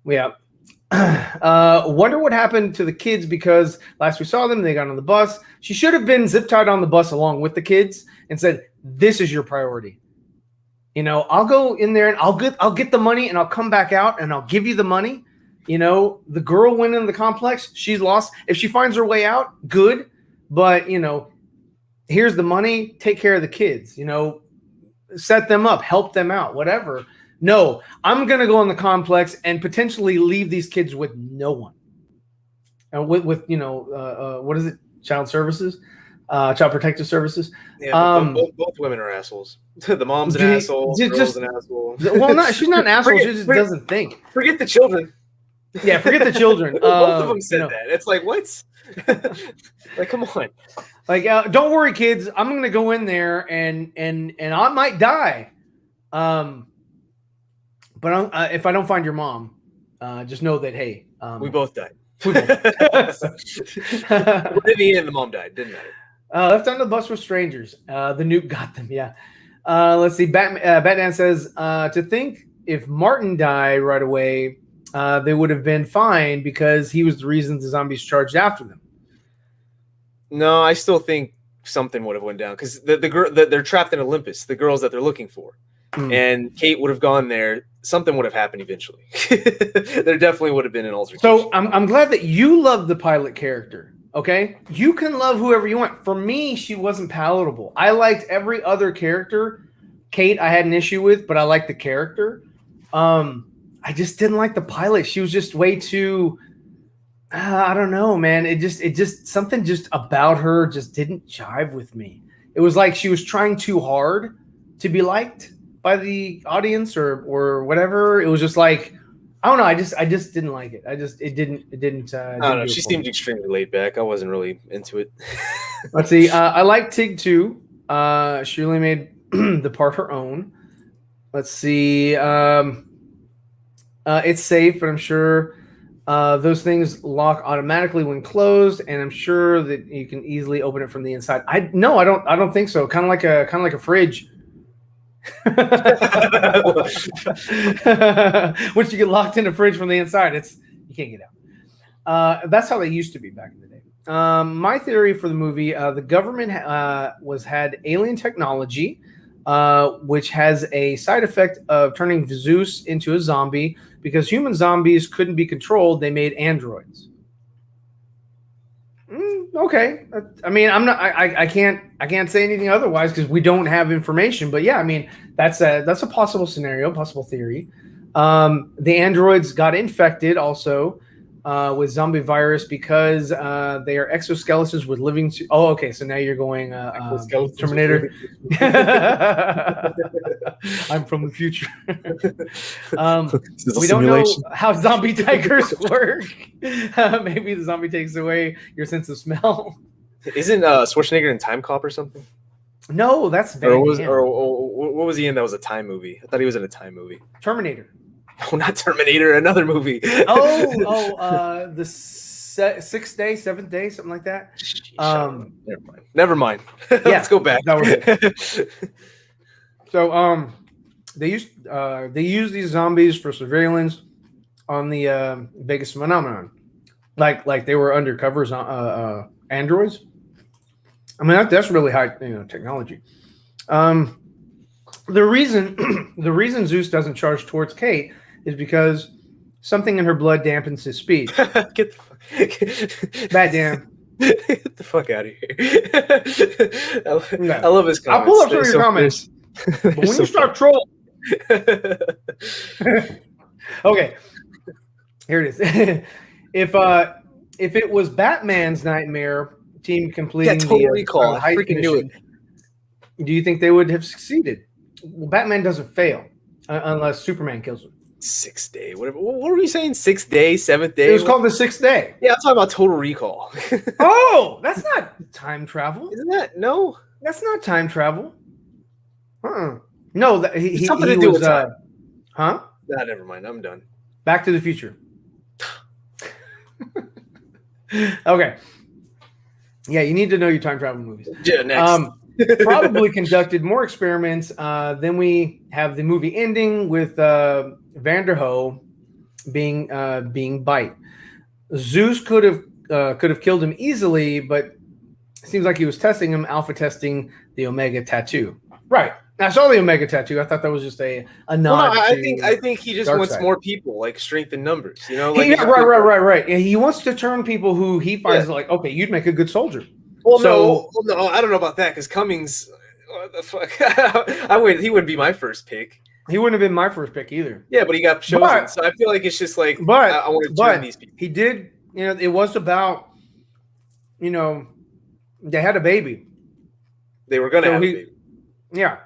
Yeah. Wonder what happened to the kids, because last we saw them, they got on the bus. She should have been zip tied on the bus along with the kids and said, "This is your priority. You know, I'll go in there and I'll get the money and I'll come back out and I'll give you the money." You know, the girl went in the complex. She's lost. If she finds her way out, good. But, you know, here's the money. Take care of the kids. You know, set them up, help them out, whatever. No, I'm going to go in the complex and potentially leave these kids with no one. And with you know, what is it? Child services? Child protective services. Yeah, both women are assholes. The mom's an asshole. The girl's an asshole. Well, she's not an asshole. She just doesn't think. Forget the children. Yeah, forget the children. Both of them said that. It's like, what? Like, come on. Like, don't worry, kids. I'm going to go in there and I might die. But if I don't find your mom, just know that, hey, we both died. we both died. But in the end, the mom died. Didn't matter. Left on the bus with strangers. The nuke got them. Yeah. Let's see. Batman says to think if Martin died right away, they would have been fine because he was the reason the zombies charged after them. No, I still think something would have went down because the girl they're trapped in Olympus, the girls that they're looking for, and Kate would have gone there. Something would have happened eventually. There definitely would have been an altercation. So I'm glad that you love the pilot character. Okay, you can love whoever you want. For me, she wasn't palatable. I liked every other character. Kate, I had an issue with, but I liked the character. I just didn't like the pilot. She was just way too. I don't know, man. It just something just about her just didn't jive with me. It was like she was trying too hard to be liked by the audience or whatever. It was just like, I don't know. I just didn't like it. It didn't. I don't know. She seemed extremely laid back. I wasn't really into it. Let's see. I like Tig too. She really made the part her own. Let's see. It's safe, but I'm sure those things lock automatically when closed, and I'm sure that you can easily open it from the inside. I don't think so. Kind of like a fridge. Once you get locked in a fridge from the inside, you can't get out. That's how they used to be back in the day. My theory for the movie: the government had alien technology, which has a side effect of turning Zeus into a zombie. Because human zombies couldn't be controlled, they made androids. Okay, I mean, I'm not. I can't say anything otherwise because we don't have information. But yeah, I mean, that's a possible scenario, possible theory. The androids got infected also with zombie virus because they are exoskeletons with living. Oh, okay. So now you're going Terminator. I'm from the future. We don't know how zombie tigers work. Maybe the zombie takes away your sense of smell. Isn't Schwarzenegger in Time Cop or something? No, that's Van what was he in? That was a time movie. I thought he was in a time movie. Terminator. No, not Terminator. Another movie. The sixth day, seventh day, something like that. Never mind. Yeah, let's go back. That was it. So they use these zombies for surveillance on the Vegas phenomenon, like they were undercovers on androids. I mean that's really high technology. The reason Zeus doesn't charge towards Kate is because something in her blood dampens his speed. Bad damn. Get the fuck out of here. I love his comments. I'll pull up some of your comments. But when you start trolling. Okay. Here it is. If it was Batman's nightmare team completing Total Recall, I freaking knew it. Do you think they would have succeeded? Well, Batman doesn't fail unless Superman kills him. Sixth day, whatever. What were we saying? Sixth day, seventh day. It was called the sixth day. Yeah, I'm talking about Total Recall. Oh, that's not time travel. Isn't that? No, that's not time travel. No, something to do with time. Huh? Nah, never mind. I'm done. Back to the Future. Okay. Yeah, you need to know your time travel movies. Yeah, next. Probably conducted more experiments. Then we have the movie ending with Vanderhoof being bite. Zeus could have killed him easily, but it seems like he was testing him, alpha testing the Omega tattoo. Right. I saw the Omega tattoo. I thought that was just a nod. Well, no, I think he just wants more people, like strength in numbers. Like right. Yeah, he wants to turn people who he finds like, okay, you'd make a good soldier. Well, no, I don't know about that because Cummings, what the fuck? He wouldn't be my first pick. He wouldn't have been my first pick either. Yeah, but he got chosen, so I feel like it's just like, I want to turn these people. He did, it was about, they had a baby. They were going to have a baby. Yeah.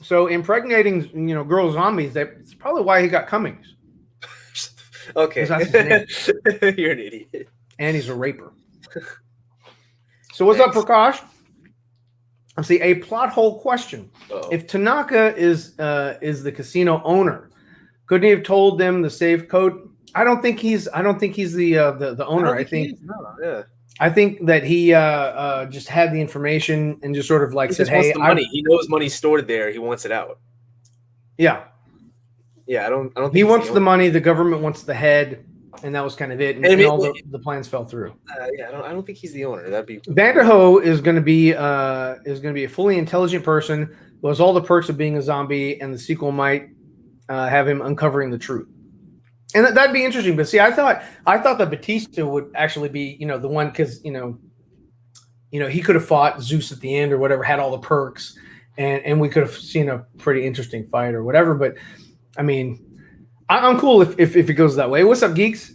So impregnating, girl zombies, that's probably why he got Cummings. Okay. That's his name. You're an idiot. And he's a raper. So what's up, Prakash? Let's see, a plot hole question. Uh-oh. If Tanaka is the casino owner, couldn't he have told them the safe code I don't think he's the owner. I think that he just had the information and just sort of like said, "Hey, money. He knows money's stored there. He wants it out." Yeah, yeah. I don't. Think he wants the money. The government wants the head, and that was kind of it. And all the plans fell through. Yeah, I don't think he's the owner. That'd be Vanderhoof is going to be a fully intelligent person who has all the perks of being a zombie, and the sequel might have him uncovering the truth. And that'd be interesting. But see, I thought that Batista would actually be, the one, because he could have fought Zeus at the end or whatever, had all the perks, and we could have seen a pretty interesting fight or whatever. But I mean, I'm cool if it goes that way. What's up, geeks?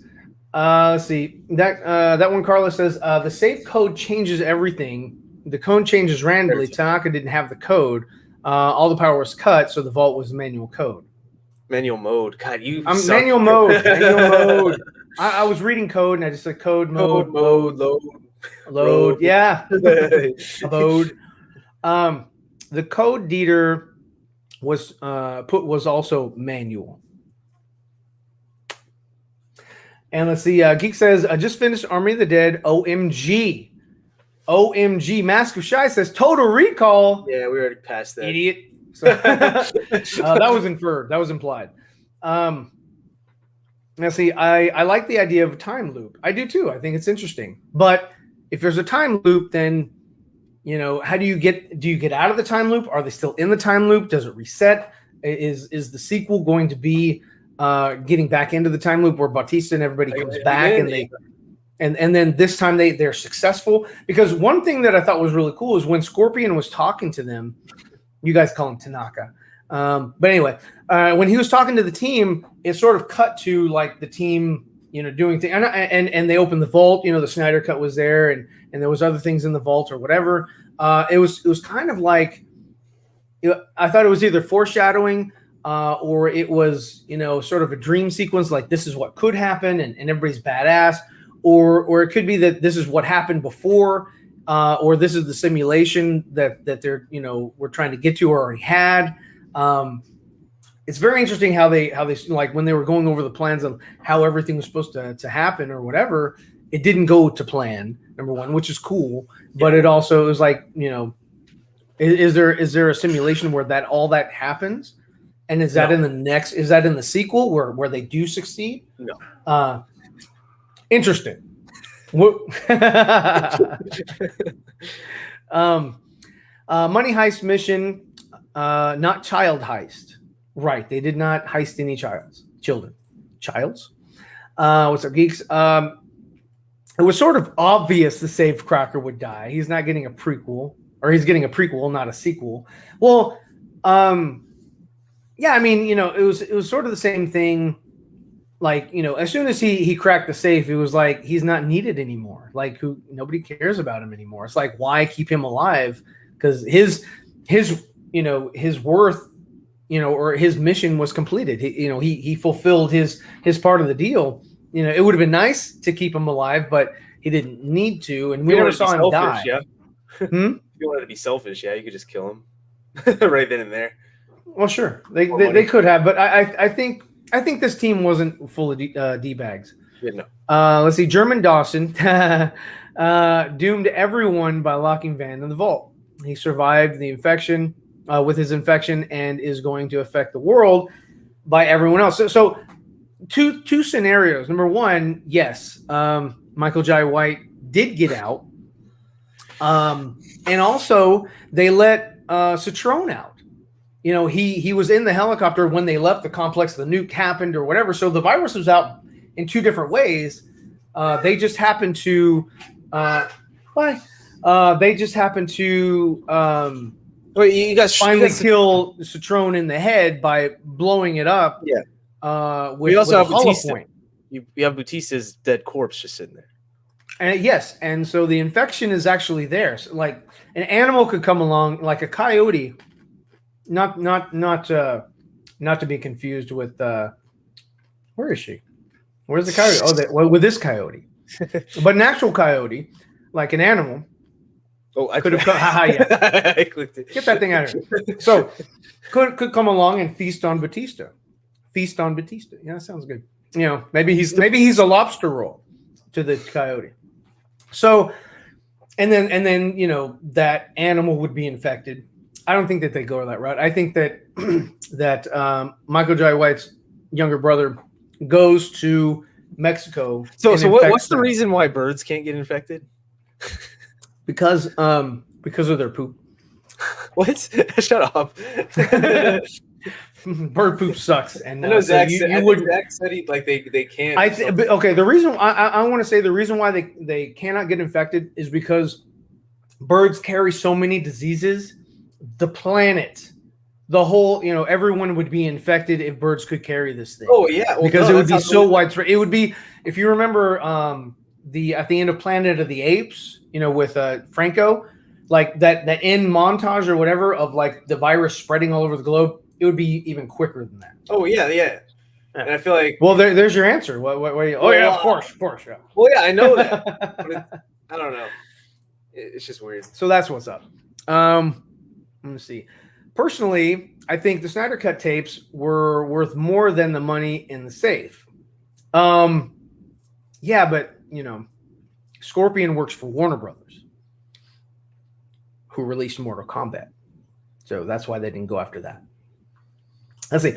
Let's see. That one, Carlos says the safe code changes everything. The code changes randomly. Tanaka didn't have the code. All the power was cut, so the vault was manual code. Manual mode. God, manual mode. Manual mode. I was reading code and I just said code mode load. Yeah. Load. The code Dieter was was also manual. And let's see. Geek says, I just finished Army of the Dead. OMG. Mask of Shy says Total Recall. Yeah, we already passed that. Idiot. So, that was inferred. That was implied. Now, see, I like the idea of a time loop. I do too. I think it's interesting. But if there's a time loop, then how do you get out of the time loop? Are they still in the time loop? Does it reset? Is the sequel going to be getting back into the time loop where Bautista and everybody comes back and then this time they're successful? Because one thing that I thought was really cool is when Scorpion was talking to them. You guys call him Tanaka. But anyway, when he was talking to the team, it sort of cut to like the team, doing things. And they opened the vault. The Snyder Cut was there, and there was other things in the vault or whatever. It was kind of like, I thought it was either foreshadowing or it was, sort of a dream sequence, like this is what could happen, and everybody's badass. Or it could be that this is what happened before. Or this is the simulation that they're we're trying to get to or already had. It's very interesting how they like when they were going over the plans of how everything was supposed to happen or whatever. It didn't go to plan, number one, which is cool. But it also was like is there a simulation where all that happens, and is that in the sequel where they do succeed? No. Interesting. Money heist mission, not child heist. Right, they did not heist any children. What's up, geeks? It was sort of obvious the Safecracker would die. He's not getting a prequel, or he's getting a prequel, not a sequel. Well, yeah, I mean, it was sort of the same thing. Like, as soon as he cracked the safe, it was like he's not needed anymore. Like, nobody cares about him anymore. It's like, why keep him alive? Because his worth, or his mission was completed. He fulfilled his part of the deal. It would have been nice to keep him alive, but he didn't need to, and we never saw him die. Yeah. If you wanted to be selfish, yeah, you could just kill him right then and there. Well, sure, they could have, but I think this team wasn't full of D-bags. Yeah, no. Let's see. German Dawson doomed everyone by locking Van in the vault. He survived the infection with his infection and is going to affect the world by everyone else. So two scenarios. Number one, yes, Michael Jai White did get out. And also they let Citrone out. He was in the helicopter when they left the complex, the nuke happened or whatever. So the virus was out in two different ways. They just happened to you guys finally kill Citrone in the head by blowing it up. Yeah. We also have Batista. You have Bautista's dead corpse just sitting there. And yes, and so the infection is actually there. So like an animal could come along, like a coyote. Not to be confused with where is she? Where's the coyote? With this coyote, but an actual coyote, like an animal. Oh, I could have come. Yeah. I clicked it. Get that thing out of here. So could come along and feast on Batista. Yeah, that sounds good. You know, maybe he's a lobster roll to the coyote. So, and then you know that animal would be infected. I don't think that they go that route. I think that that Michael Jai White's younger brother goes to Mexico. So what's the reason why birds can't get infected? Because of their poop. What? Shut up. Bird poop sucks, and I know Zach, so Zach said they can't. Okay, the reason I want to say the reason why they cannot get infected is because birds carry so many diseases. The planet, the whole, you know, everyone would be infected if birds could carry this thing. Oh yeah, well, because it would be so widespread. It would be, if you remember at the end of Planet of the Apes, you know, with Franco, like that end montage or whatever of like the virus spreading all over the globe. It would be even quicker than that. Oh yeah. And I feel like, well, there's your answer. What yeah, of course, yeah. Well, yeah, I know that. But I don't know. It's just weird. So that's what's up. Let me see. Personally, I think the Snyder Cut tapes were worth more than the money in the safe. Yeah, but you know, Scorpion works for Warner Brothers, who released Mortal Kombat. So that's why they didn't go after that. Let's see.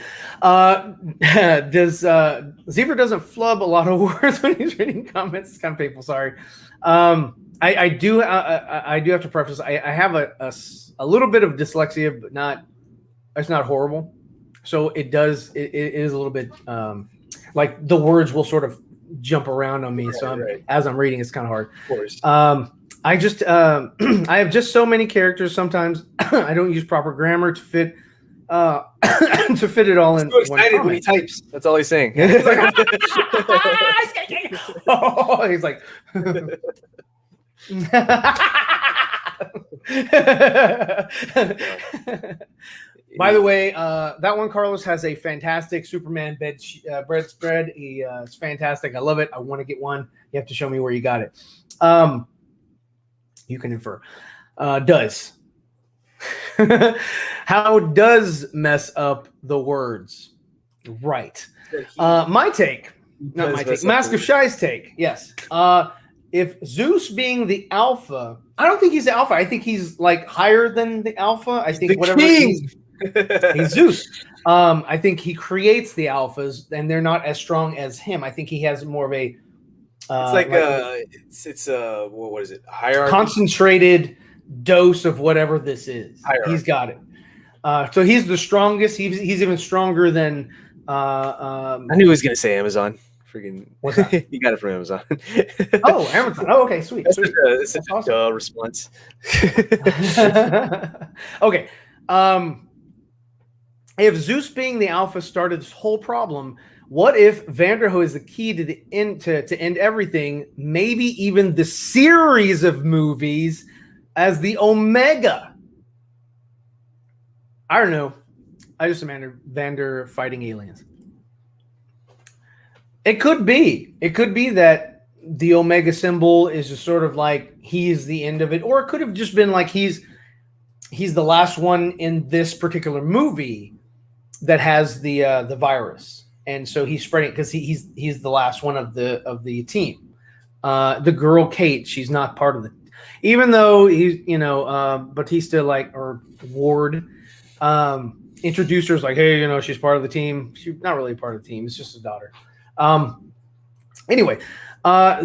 Zeever doesn't flub a lot of words when he's reading comments? It's kind of painful. Sorry. I do have to preface. I have a little bit of dyslexia, but it's not horrible. So it is a little bit like the words will sort of jump around on me. Right, so as I'm reading, it's kind of hard. Of course. I have just so many characters. Sometimes I don't use proper grammar to fit. To fit it all in. So excited when he types. That's all he's saying. Oh, he's like. By the way, that one, Carlos, has a fantastic Superman bread spread. It's fantastic. I love it. I want to get one. You have to show me where you got it. You can infer. Does. How does mess up the words? Right. My take. Not my take. Mask of Shy's take. Yes. If Zeus being the alpha, I don't think he's the alpha. I think he's like higher than the alpha. I think whatever he's Zeus. I think he creates the alphas, and they're not as strong as him. I think he has more of a. It's what is it? Hierarchy. Concentrated dose of whatever this is. Hierarchy. He's got it. So he's the strongest. He's even stronger than. I knew he was going to say Amazon. Freaking, what's that? You got it from Amazon. Oh, Amazon. Oh, okay, sweet. That's awesome. Response. Okay. If Zeus being the alpha started this whole problem, what if Vanderho is the key to the end to end everything? Maybe even the series of movies as the Omega. I don't know. I just imagine Vander fighting aliens. It could be. It could be that the Omega symbol is just sort of like he's the end of it, or it could have just been like he's the last one in this particular movie that has the virus, and so he's spreading because he's the last one of the team. The girl Kate, she's not part of the, even though he's Batista or Ward introduced her as like, hey, she's part of the team. She's not really part of the team. It's just his daughter. Anyway,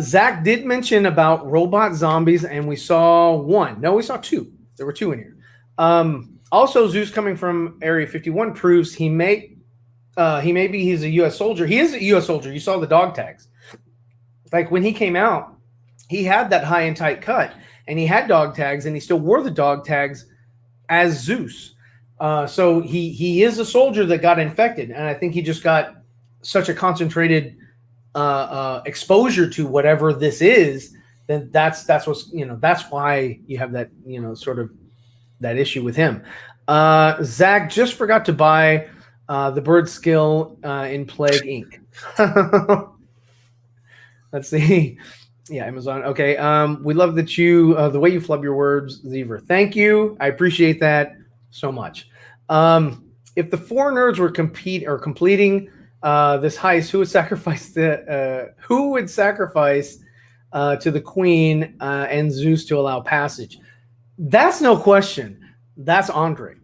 Zach did mention about robot zombies, and we saw one. No, we saw two. There were two in here. Also, Zeus coming from Area 51 proves he's a U.S. soldier. He is a U.S. soldier. You saw the dog tags. Like when he came out, he had that high and tight cut, and he had dog tags, and he still wore the dog tags as Zeus. So he is a soldier that got infected, and I think he just got such a concentrated exposure to whatever this is, then that's what's that's why you have that sort of that issue with him. Zach just forgot to buy the bird skill in Plague Inc. Let's see. Yeah, Amazon. Okay. We love that you the way you flub your words, Zeever. Thank you. I appreciate that so much. If the four nerds were completing this heist, who would sacrifice to the queen and Zeus to allow passage? That's no question. That's Andre.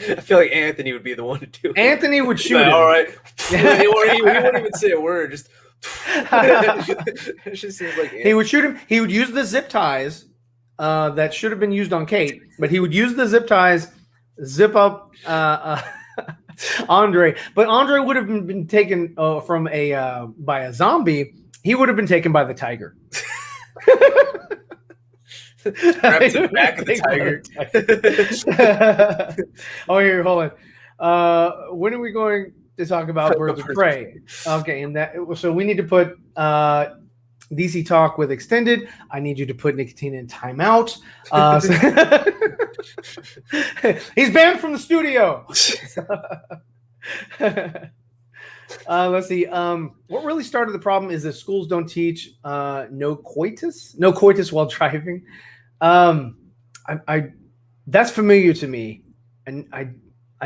I feel like Anthony would be the one to do it. Anthony would shoot him. All right. he won't even say a word. Just it just seems like he would shoot him. He would use the zip ties that should have been used on Kate, but he would use the zip ties, zip up Andre. But Andre would have been taken from by a zombie. He would have been taken by the tiger. Grabs the back of the tiger. Oh, here, hold on. When are we going to talk about birds of prey? Okay, and so we need to put DC Talk with extended. I need you to put Nicotine in timeout. He's banned from the studio. Let's see. What really started the problem is that schools don't teach no coitus while driving. That's familiar to me, and I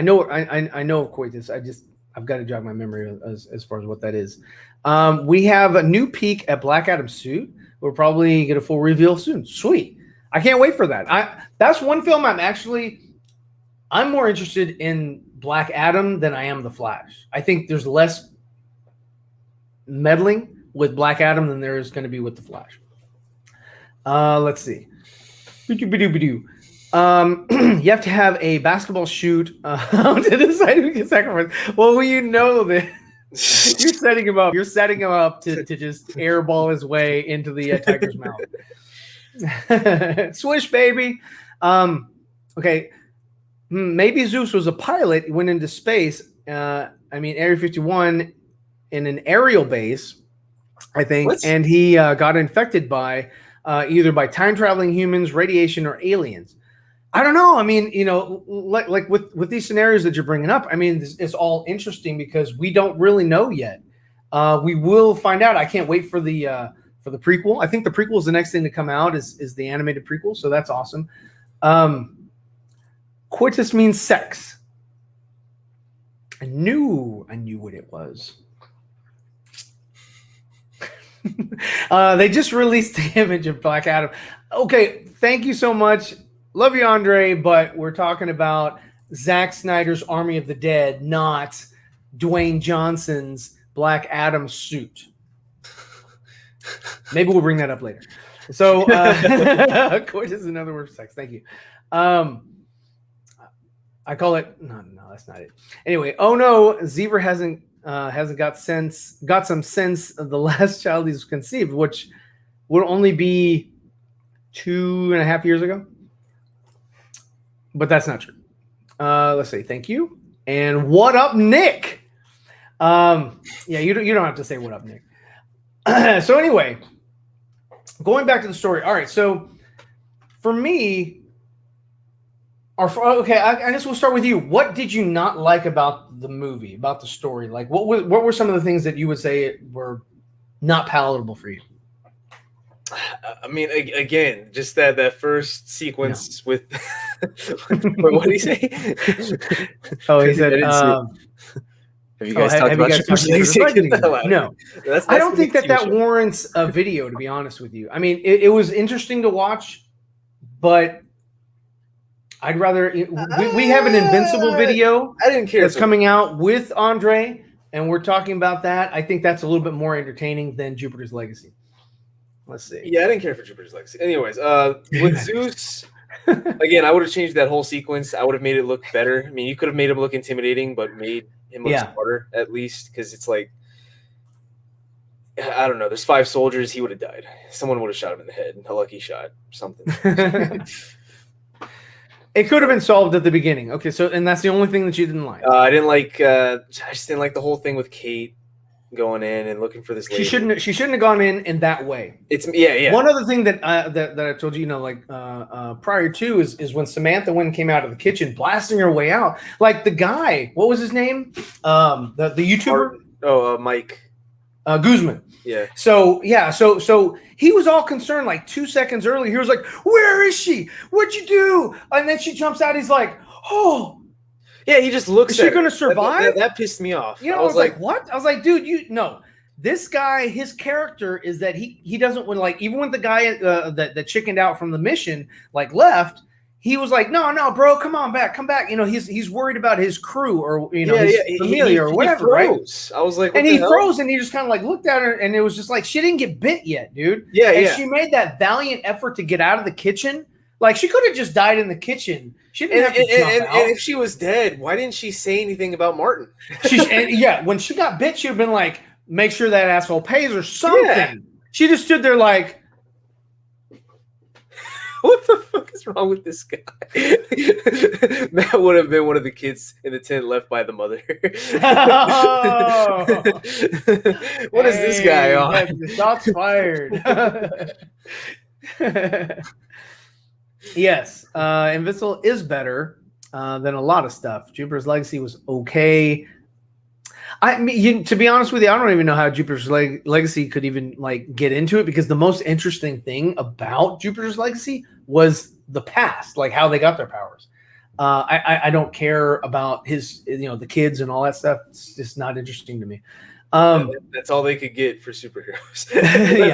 know of coitus. I've got to jog my memory as far as what that is. We have a new peek at Black Adam's suit. We'll probably get a full reveal soon. Sweet. I can't wait for that. That's one film I'm more interested in Black Adam than I am The Flash. I think there's less meddling with Black Adam than there is going to be with The Flash. Let's see. You have to have a basketball shoot to decide who can sacrifice. Well, you know that you're setting him up. You're setting him up to just airball his way into the tiger's mouth. Swish, baby. Okay. Maybe Zeus was a pilot, went into space. Area 51 in an aerial base, I think, What? and he got infected by either by time-traveling humans, radiation, or aliens. I don't know. I mean, like with these scenarios that you're bringing up, I mean, it's all interesting because we don't really know yet. We will find out. I can't wait for the prequel. I think the prequel is the next thing to come out is the animated prequel, so that's awesome. Coitus means sex. I knew what it was. They just released the image of Black Adam. Okay, thank you so much. Love you, Andre, but we're talking about Zack Snyder's Army of the Dead, not Dwayne Johnson's Black Adam suit. Maybe we'll bring that up later. So, coitus is another word for sex. Thank you. I call it no, that's not it. Anyway, oh no, Zeever hasn't got some sense of the last child he's conceived, which would only be 2.5 years ago. But that's not true. Let's say thank you. And what up, Nick? Yeah, you don't have to say what up, Nick. So anyway, going back to the story. All right, so for me, I guess we'll start with you. What did you not like about the movie, about the story? Like, what were some of the things that you would say were not palatable for you? I mean, again, just that first sequence with what did he say? Oh, he said, have you guys talked about Zeeverfett? No. I don't think that warrants a video, to be honest with you. I mean, it was interesting to watch, but I'd rather we have an Invincible video I didn't care that's coming out with Andre, and we're talking about that. I think that's a little bit more entertaining than Jupiter's Legacy. Let's see. Yeah, I didn't care for Jupiter's Legacy. Anyways, with Zeus, again, I would have changed that whole sequence. I would have made it look better. I mean, you could have made him look intimidating, but made him look smarter at least, because it's like, I don't know. There's 5 soldiers. He would have died. Someone would have shot him in the head. A lucky shot. Something. It could have been solved at the beginning. Okay, so and that's the only thing that you didn't like. I didn't like. I just didn't like the whole thing with Kate going in and looking for this lady. She shouldn't have gone in that way. It's yeah. One other thing that I told you, prior to is when Samantha came out of the kitchen, blasting her way out. Like the guy, what was his name? The YouTuber. Mike Guzman. Yeah. So he was all concerned. Like 2 seconds earlier, he was like, "Where is she? What'd you do?" And then she jumps out. He's like, "Oh." Yeah, he just looks Is she at going her. to survive? That pissed me off. You know, I was like, what? I was like, dude, no. This guy, his character is that he doesn't when like even when the guy that chickened out from the mission like left, he was like, no, bro, come back. You know, he's worried about his crew or his familia or whatever, right? I was like, what and the he hell? froze and he just kind of like looked at her and it was just like she didn't get bit yet, dude. Yeah, She made that valiant effort to get out of the kitchen. Like she could have just died in the kitchen. She didn't have to jump out. And if she was dead, why didn't she say anything about Martin? When she got bit, she'd have been like, make sure that asshole pays or something. Yeah. She just stood there like, what the fuck is wrong with this guy? That would have been one of the kids in the tent left by the mother. What is this guy on? Shots fired. Yes, Invincible is better than a lot of stuff. Jupiter's Legacy was okay. I mean, to be honest with you, I don't even know how Jupiter's Legacy could even like get into it because the most interesting thing about Jupiter's Legacy was the past, like how they got their powers. I don't care about his, the kids and all that stuff. It's just not interesting to me. That's all they could get for superheroes.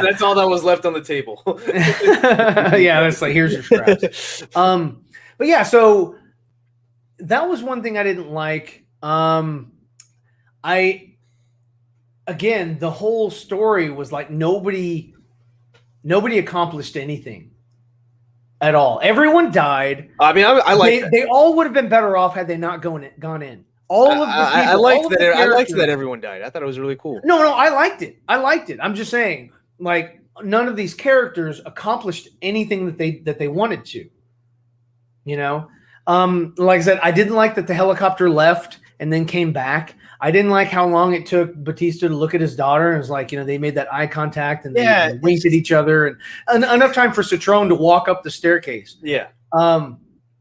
That's all that was left on the table. Yeah, that's like here's your scraps. But yeah, so that was one thing I didn't like. Again, the whole story was like nobody accomplished anything at all. Everyone died. I mean, I like they all would have been better off had they not gone in. All of the people, I liked that everyone died. I thought it was really cool. No, I liked it. I'm just saying, like, none of these characters accomplished anything that they wanted to. Like I said, I didn't like that the helicopter left and then came back. I didn't like how long it took Batista to look at his daughter. And it was like, they made that eye contact and they winked at each other, and enough time for Citrone to walk up the staircase. Yeah.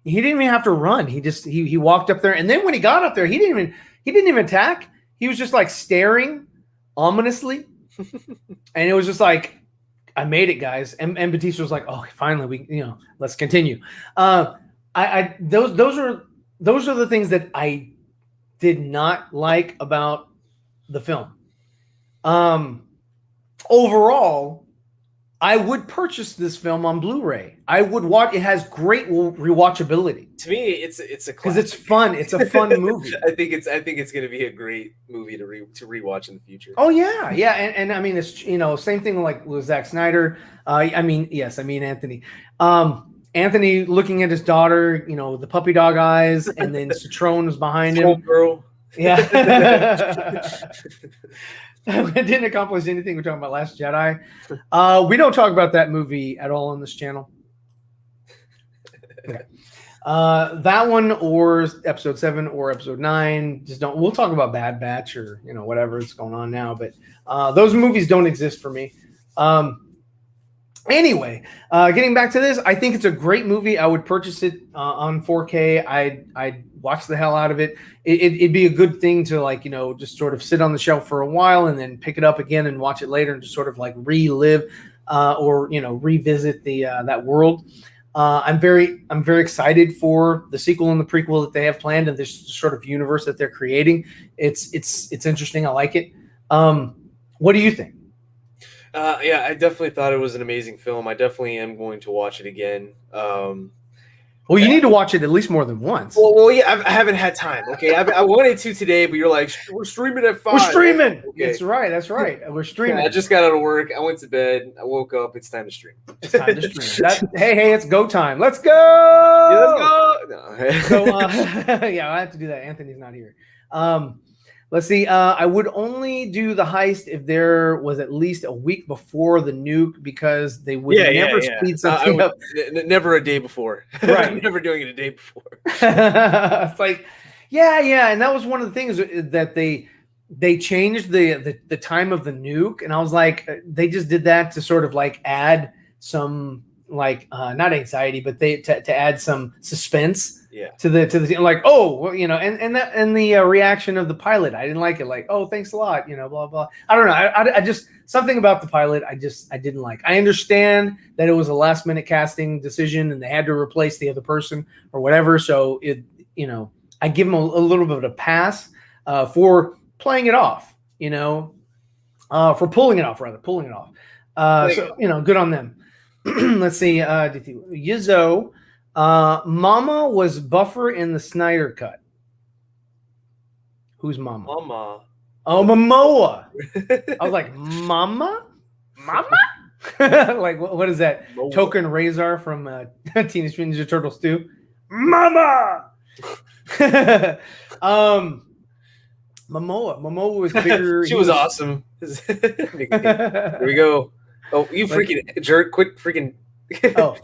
He didn't even have to run. He walked up there, and then when he got up there, he didn't even attack. He was just like staring ominously, and it was just like, I made it, guys. And Batista was like, oh, finally, let's continue. Those are the things that I did not like about the film. Overall, I would purchase this film on Blu-ray. I would watch. It has great rewatchability. To me, it's a because it's fun. It's a fun movie. I think it's going to be a great movie to rewatch in the future. Oh yeah, and I mean it's same thing like with Zack Snyder. Anthony. Anthony looking at his daughter, the puppy dog eyes, and then Citrone was behind him. Girl. Yeah. It didn't accomplish anything. We're talking about Last Jedi. We don't talk about that movie at all on this channel. Okay. That one or episode 7 or episode 9. Just don't. We'll talk about Bad Batch or whatever is going on now. But those movies don't exist for me. Anyway, getting back to this, I think it's a great movie. I would purchase it on 4K. I'd watch the hell out of it. It'd be a good thing to just sort of sit on the shelf for a while and then pick it up again and watch it later and just sort of like relive or revisit that world. I'm very excited for the sequel and the prequel that they have planned and this sort of universe that they're creating. It's interesting. I like it. What do you think? Yeah, I definitely thought it was an amazing film. I definitely am going to watch it again. Well, you need to watch it at least more than once. Well, yeah, I haven't had time. Okay, I wanted to today, but you're like, we're streaming at 5. We're streaming. Okay. That's right. We're streaming. Yeah, I just got out of work. I went to bed. I woke up. It's time to stream. It's time to stream. Hey, it's go time. Let's go. Yeah, let's go. No. So, yeah, I have to do that. Anthony's not here. Let's see. I would only do the heist if there was at least a week before the nuke because they would never speed something up. Never a day before. Right. Never doing it a day before. It's like, yeah. And that was one of the things that they changed the time of the nuke. And I was like, they just did that to sort of like add some like not anxiety, but to add some suspense. Yeah. To the like, oh, well, and the reaction of the pilot, I didn't like it. Like, oh, thanks a lot, blah blah. I don't know. I just something about the pilot. I didn't like. I understand that it was a last minute casting decision and they had to replace the other person or whatever. So it, I give him a little bit of a pass for playing it off, for pulling it off, rather, pulling it off. Good on them. Let's see. Yizzo, Mama was Buffer in the Snyder Cut. Who's Mama? Mama. Oh, Momoa. I was like, Mama? Like, what is that? Momoa. Token Razor from Teenage Mutant Ninja Turtles 2? Mama! Momoa was bigger. She was awesome. Here we go. Oh, you freaking jerk. Quick freaking. Oh.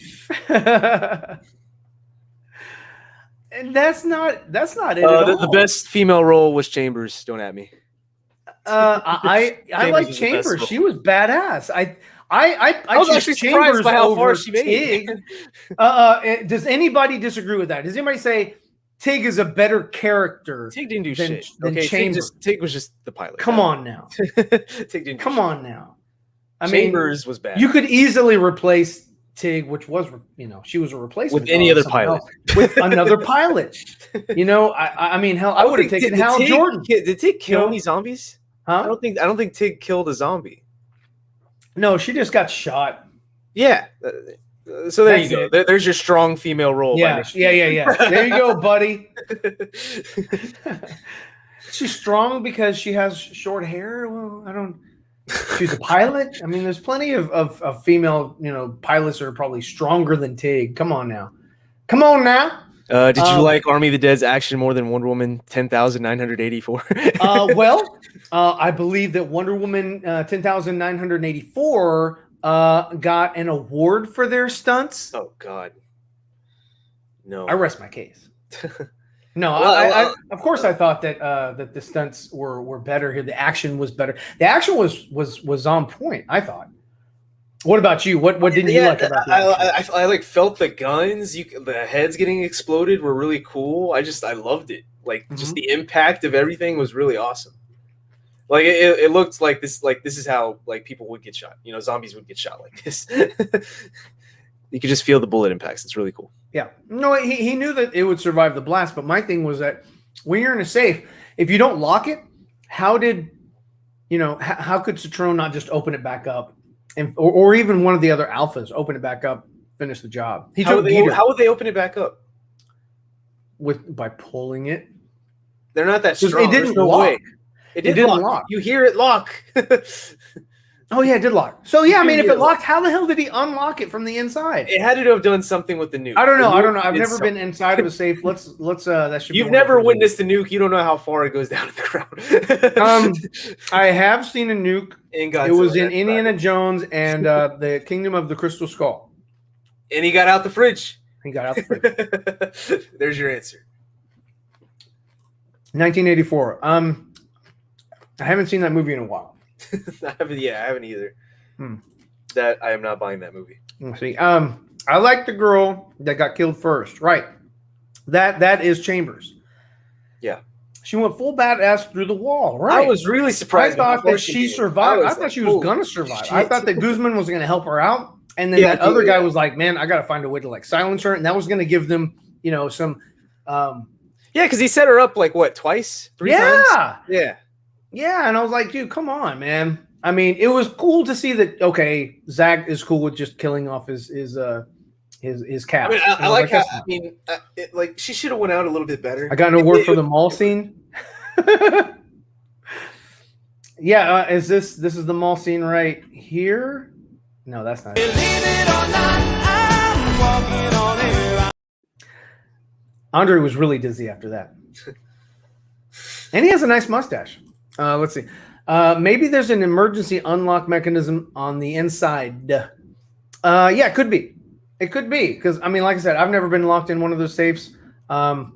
And that's not it at all. The best female role was Chambers. Don't at me. I like Chambers. She was badass. I was actually surprised by how far she made. Tig. Does anybody disagree with that? Does anybody say Tig is a better character? Tig didn't do than, shit. Than okay, Chambers. Tig was just the pilot. Come on now. Tig didn't. Come on now. Chambers was bad. You could easily replace Tig, which was, she was a replacement with any other pilot, with another pilot. I mean, hell, I would have taken Hal Jordan. Did Tig kill any zombies? Huh? I don't think Tig killed a zombie. No, she just got shot. Yeah. So there you go. There's your strong female role. Yeah. There you go, buddy. She's strong because she has short hair. Well, I don't. She's a pilot. I mean, there's plenty of female, pilots that are probably stronger than Tig. Come on now. Did you like Army of the Dead's action more than Wonder Woman 10,984? I believe that Wonder Woman 10,984 got an award for their stunts. Oh God, no! I rest my case. No, I of course I thought that that the stunts were better here. The action was better. The action was on point, I thought. What about you? What didn't you like about that? I like felt the guns, the heads getting exploded were really cool. I loved it. Like just the impact of everything was really awesome. Like it looked like this is how like people would get shot. Zombies would get shot like this. You could just feel the bullet impacts. It's really cool. Yeah. No, he knew that it would survive the blast, but my thing was that when you're in a safe, if you don't lock it, how could Citrone not just open it back up? Or even one of the other alphas open it back up, finish the job. How would they open it back up? By pulling it. They're not that strong. It didn't lock. It didn't lock. You hear it lock. Oh yeah, it did lock. So yeah, I mean, if it locked, how the hell did he unlock it from the inside? It had to have done something with the nuke. I don't know. I've never been inside of a safe. Let's that should. You've never witnessed the nuke. You don't know how far it goes down to the ground. I have seen a nuke. It was in Indiana Jones and the Kingdom of the Crystal Skull. And he got out the fridge. There's your answer. 1984. I haven't seen that movie in a while. I haven't either. That I am not buying that movie. Let's see. I like the girl that got killed first. Right. That is Chambers. Yeah. She went full badass through the wall. Right. I was really surprised. I thought that she survived. I thought she was gonna survive. I thought that Guzman was gonna help her out, and then that other guy was like, "Man, I gotta find a way to like silence her," and that was gonna give them, some. Yeah, because he set her up like what, twice, 3 times? Yeah, and I was like, dude, come on, man. I mean, it was cool to see that. Okay, Zach is cool with just killing off his cat. I mean, I like how. I mean, she should have went out a little bit better. I got an award for the mall scene. Yeah, is this is the mall scene right here? No, that's not. Andre was really dizzy after that, and he has a nice mustache. Let's see. Maybe there's an emergency unlock mechanism on the inside. Yeah, it could be. It could be because I mean, like I said, I've never been locked in one of those safes, and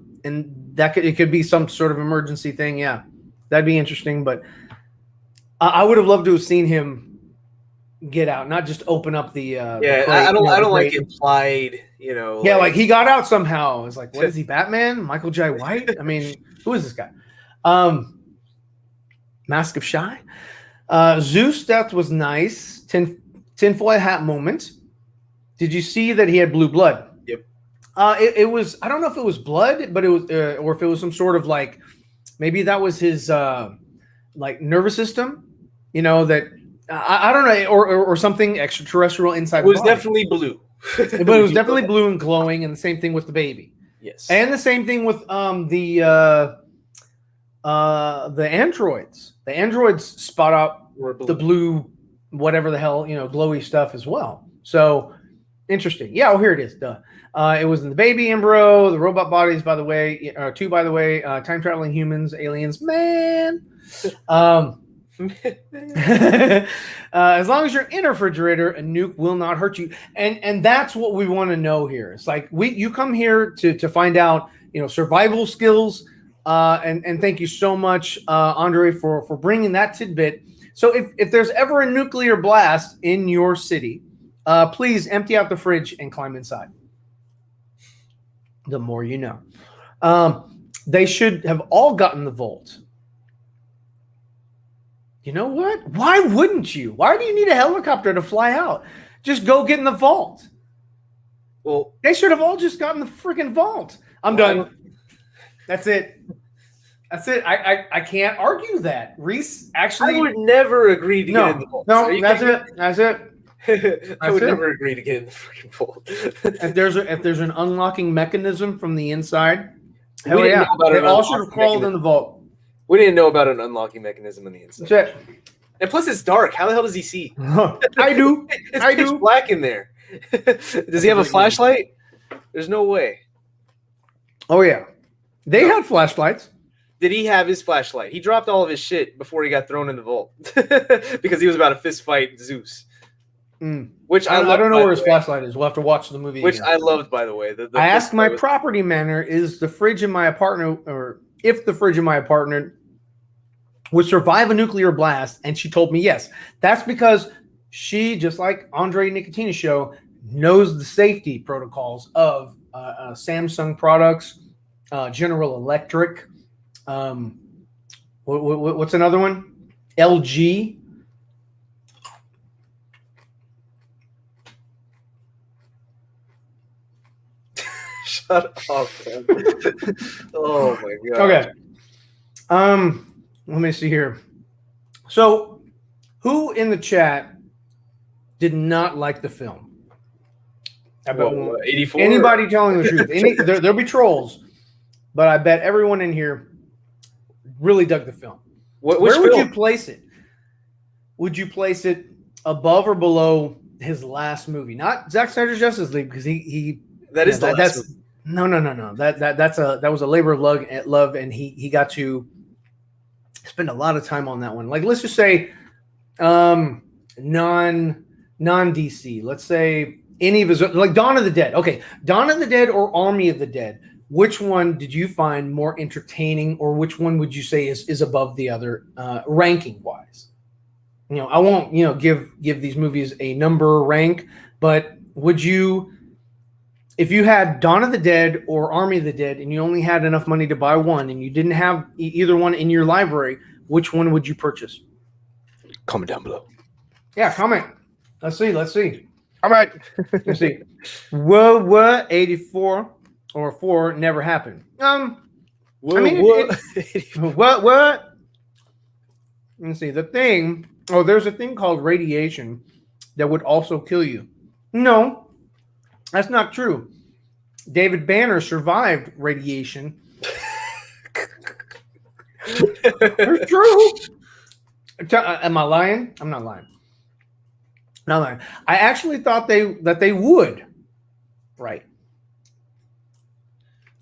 it could be some sort of emergency thing. Yeah, that'd be interesting. But I would have loved to have seen him get out, not just open up the. Crate, I don't like implied. Yeah, like he got out somehow. It's like, what is he, Batman? Michael J. White? I mean, who is this guy? Mask of Shy. Zeus' death was nice. Tinfoil hat moment. Did you see that he had blue blood? Yep. It was. I don't know if it was blood, but it was, or if it was some sort of like, maybe that was his like nervous system. You know that I don't know, or something extraterrestrial inside. It was the body. definitely blue, but it was definitely blue and glowing, and the same thing with the baby. Yes, and the same thing with the androids. The androids spot out the blue, whatever the hell, glowy stuff as well. So interesting. Yeah. Oh, here it is. Duh. It was in the baby embryo, the robot bodies, by the way, time traveling humans, aliens, man. As long as you're in a refrigerator, a nuke will not hurt you. And that's what we want to know here. It's like you come here to find out, survival skills. And thank you so much, Andre, for bringing that tidbit. So if there's ever a nuclear blast in your city, please empty out the fridge and climb inside. The more you know. They should have all gotten the Volt. You know what? Why wouldn't you? Why do you need a helicopter to fly out? Just go get in the Vault. Well, they should have all just gotten the freaking Vault. I'm done. That's it. That's it. I can't argue that. Reese, actually, I would never agree to get in the Vault. No, that's it. That's it. I would never agree to get in the freaking Vault. If there's an unlocking mechanism from the inside, hell they all should have crawled in the Vault. We didn't know about an unlocking mechanism on the inside. That's it. And plus, it's dark. How the hell does he see? I do. It's pitch black in there. Does he have a flashlight? There's no way. Oh yeah, they had flashlights. Did he have his flashlight? He dropped all of his shit before he got thrown in the Vault because he was about to fist fight Zeus. Which I don't know where his flashlight is. We'll have to watch the movie. Which again. I loved, by the way. I asked my property manager, is the fridge in my apartment, or if the fridge in my apartment would survive a nuclear blast, and she told me yes. That's because she, just like Andre Nicotina's show, knows the safety protocols of Samsung products, General Electric. What's another one? LG. Shut up, man. Oh my god. Okay. Let me see here. So, who in the chat did not like the film? About 84? Anybody telling the truth? There'll be trolls, but I bet everyone in here really dug the film. Where would you place it? Would you place it above or below his last movie? Not Zack Snyder's Justice League, because he that is the last movie. No. That was a labor of love, and he got to spend a lot of time on that one. Like, let's just say non DC. Let's say any of his, like Dawn of the Dead. Okay, Dawn of the Dead or Army of the Dead. Which one did you find more entertaining, or which one would you say is above the other, ranking wise? I won't give these movies a number rank, but would you, if you had Dawn of the Dead or Army of the Dead and you only had enough money to buy one and you didn't have either one in your library, which one would you purchase? Comment down below. Yeah, comment. Let's see. All right. Let's see. World War 84 or 4 never happened. What? Let's see. The thing. Oh, there's a thing called radiation that would also kill you. No. That's not true. David Banner survived radiation. It's true. Am I lying? I'm not lying. Not lying. I actually thought that they would. Right.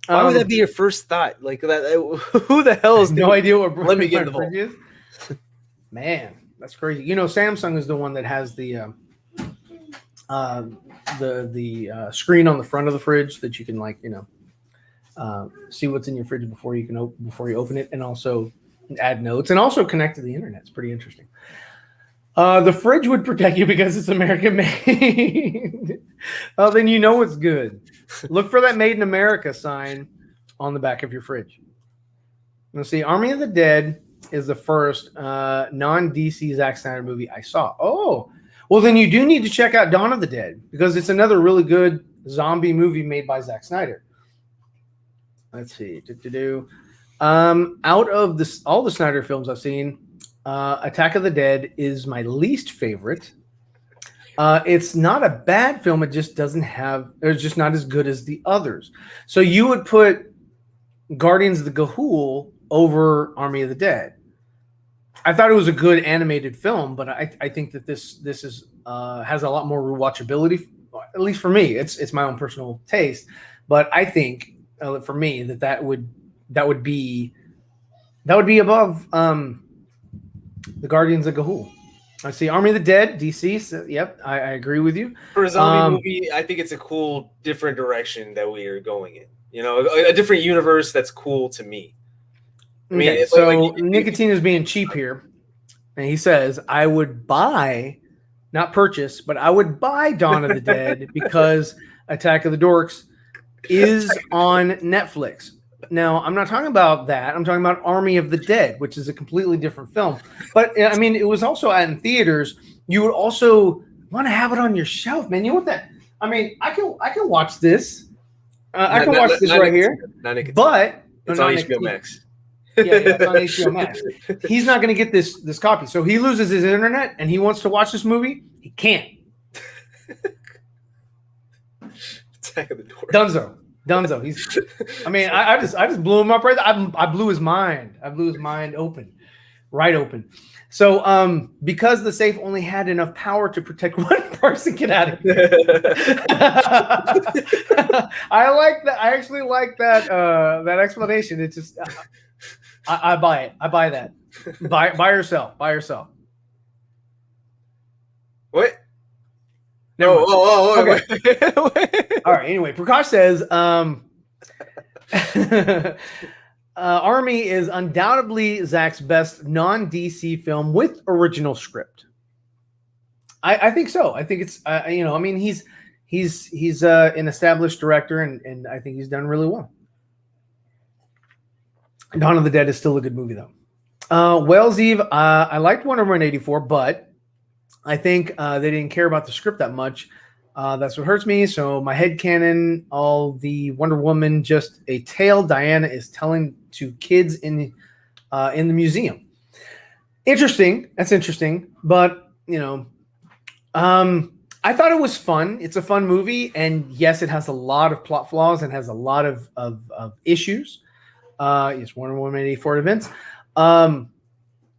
Why would that be your first thought? Like that? Who the hell is? No idea what. Let me get the Vault. Man, that's crazy. Samsung is the one that has the screen on the front of the fridge that you can see what's in your fridge before you open it, and also add notes and also connect to the internet. It's pretty interesting. The fridge would protect you because it's American made. Oh, then you know it's good. Look for that Made in America sign on the back of your fridge. Let's see. Army of the Dead is the first non-DC Zack Snyder movie I saw. Oh, well, then you do need to check out Dawn of the Dead, because it's another really good zombie movie made by Zack Snyder. Let's see. Out of all the Snyder films I've seen, Attack of the Dead is my least favorite. It's not a bad film. It just doesn't have. It's just not as good as the others. So you would put Guardians of the Gahul over Army of the Dead. I thought it was a good animated film, but I think that this is has a lot more rewatchability. At least for me, it's my own personal taste. But I think for me that would be above the Guardians of Gahul. I see Army of the Dead, DC. So, yep, I agree with you. For a zombie movie, I think it's a cool, different direction that we are going in. You know, a different universe that's cool to me. I mean, okay, so Nicotine is being cheap here, and he says, "I would buy, not purchase, but I would buy Dawn of the Dead because Attack of the Dorks is on Netflix." Now, I'm not talking about that. I'm talking about Army of the Dead, which is a completely different film. But I mean, it was also out in theaters. You would also want to have it on your shelf, man. You want that? I mean, I can watch this. I can watch this right here. But it's on HBO Max. Yeah, it's on HBO Max. He's not going to get this copy, so he loses his internet, and he wants to watch this movie. He can't. Attack of the Door. Dunzo. He's. I mean, I just blew him up right there. I blew his mind. I blew his mind open, right open. So, because the safe only had enough power to protect one person, get out of here. I like that. I actually like that explanation. It's just, I buy it. I buy that. Buy or sell. Buy or sell. What? Oh, okay. All right. Anyway, Prakash says, Army is undoubtedly Zach's best non-DC film with original script. I think so. I think it's I mean he's an established director and I think he's done really well. Dawn of the Dead is still a good movie though. Wells Eve, I liked Wonder Woman 84, but I think they didn't care about the script that much. That's what hurts me. So my headcanon, all the Wonder Woman, just a tale Diana is telling to kids in the museum. Interesting. That's interesting. But, I thought it was fun. It's a fun movie. And yes, it has a lot of plot flaws and has a lot of issues. It's Wonder Woman 84 events. And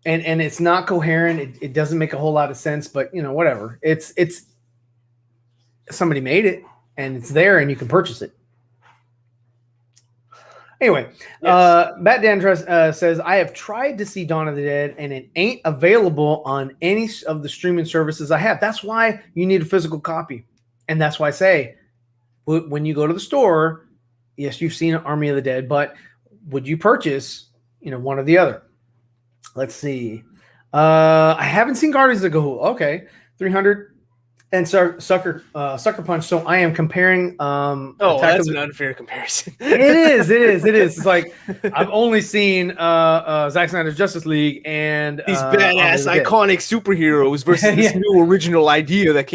it's not coherent. It doesn't make a whole lot of sense, but whatever. It's somebody made it and it's there and you can purchase it. Anyway, yes. Bat Dan says, I have tried to see Dawn of the Dead and it ain't available on any of the streaming services I have. That's why you need a physical copy. And that's why I say, when you go to the store, yes, you've seen Army of the Dead, but would you purchase, one or the other? Let's see. I haven't seen Guardians of the Gahul. Okay. 300 and Sucker Punch. So I am comparing. That's an unfair comparison. It is. It's like I've only seen Zack Snyder's Justice League and these badass iconic superheroes versus this new original idea that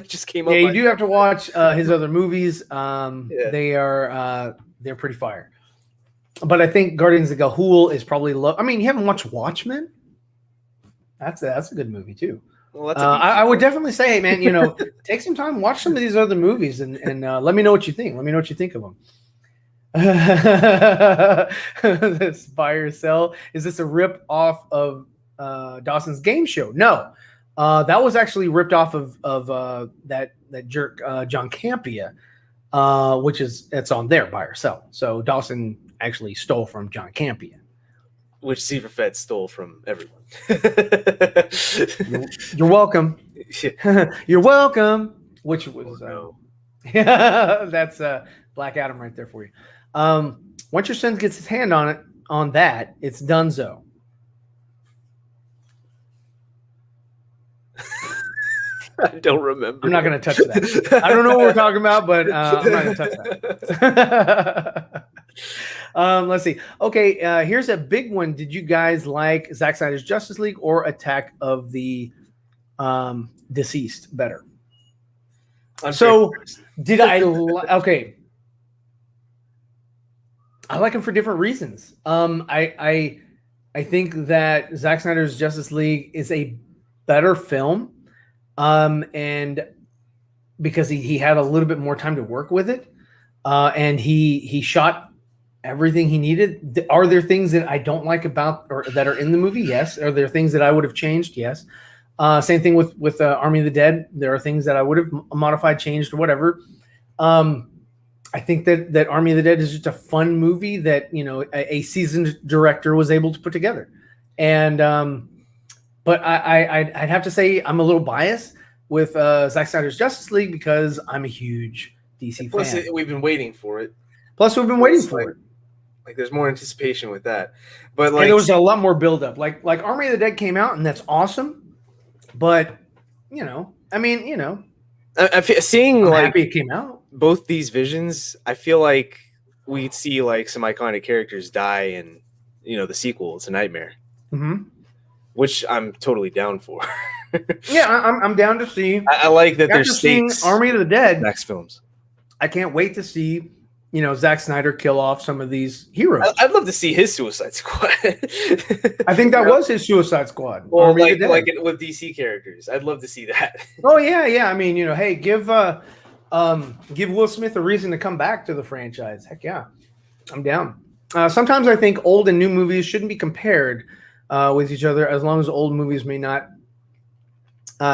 just came up. Yeah, you do have to watch his other movies. They're pretty fire. But I think Guardians of the Gahul is probably low. I mean, you haven't watched Watchmen? That's a good movie too. Well, I would definitely say, hey, man, take some time, watch some of these other movies, and let me know what you think. Let me know what you think of them. This buy or sell. Is this a rip off of Dawson's Game Show? No, that was actually ripped off of that jerk John Campea, which it's on there, buy or sell. So Dawson actually stole from John Campea. Which Zeeverfett stole from everyone. You're welcome. You're welcome. Which was that's Black Adam right there for you. Once your son gets his hand on that, it's donezo. I don't remember. I'm not going to touch that. I don't know what we're talking about, but I'm not going to touch that. Let's see. Okay, here's a big one. Did you guys like Zack Snyder's Justice League or Attack of the Deceased better? So did I? Okay. I like him for different reasons. I think that Zack Snyder's Justice League is a better film, and because he had a little bit more time to work with it, and he shot everything he needed. Are there things that I don't like about or that are in the movie? Yes. Are there things that I would have changed? Yes. Same thing with Army of the Dead. There are things that I would have modified, changed, or whatever. I think that Army of the Dead is just a fun movie that a seasoned director was able to put together, and but I'd have to say I'm a little biased with Zack Snyder's Justice League because I'm a huge DC fan. We've been waiting for it. Plus, we've been waiting for it. Like, there's more anticipation with that, but and there was a lot more buildup. Like Army of the Dead came out, and that's awesome. But I mean, seeing I'm like happy it came out. Both these visions, I feel like we'd see like some iconic characters die in the sequel. It's a Nightmare, which I'm totally down for. Yeah, I'm down to see. I like that there's stakes. Army of the Dead next films. I can't wait to see Zack Snyder kill off some of these heroes. I'd love to see his Suicide Squad. I think that was his Suicide Squad. Well, like with DC characters, I'd love to see that. Oh yeah. I mean, hey, give Will Smith a reason to come back to the franchise. Heck yeah, I'm down. Sometimes I think old and new movies shouldn't be compared with each other, as long as old movies may not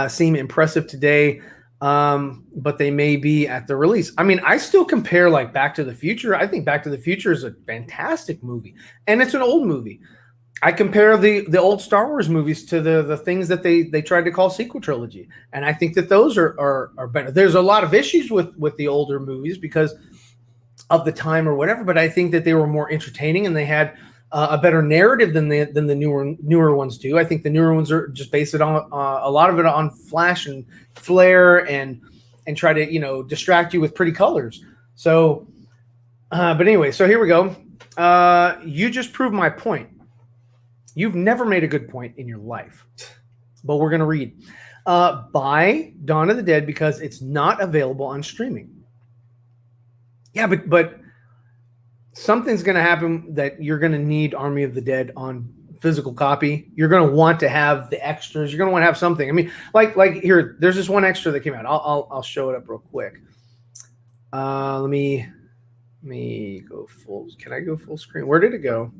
seem impressive today. But they may be at the release. I mean, I still compare like Back to the Future. I think Back to the Future is a fantastic movie, and it's an old movie. I compare the old Star Wars movies to the things that they tried to call sequel trilogy, and I think that those are better. There's a lot of issues with the older movies because of the time or whatever, but I think that they were more entertaining and they had a better narrative than the newer ones do. I think the newer ones are just based it on a lot of it on flash and flare and try to distract you with pretty colors. So, but anyway, so here we go. You just proved my point. You've never made a good point in your life, but we're gonna read. Buy Dawn of the Dead because it's not available on streaming. Yeah, but something's going to happen that you're going to need Army of the Dead on physical copy. You're going to want to have the extras. You're going to want to have something. I mean, like here, there's this one extra that came out. I'll show it up real quick. Let me go full. Can I go full screen? Where did it go?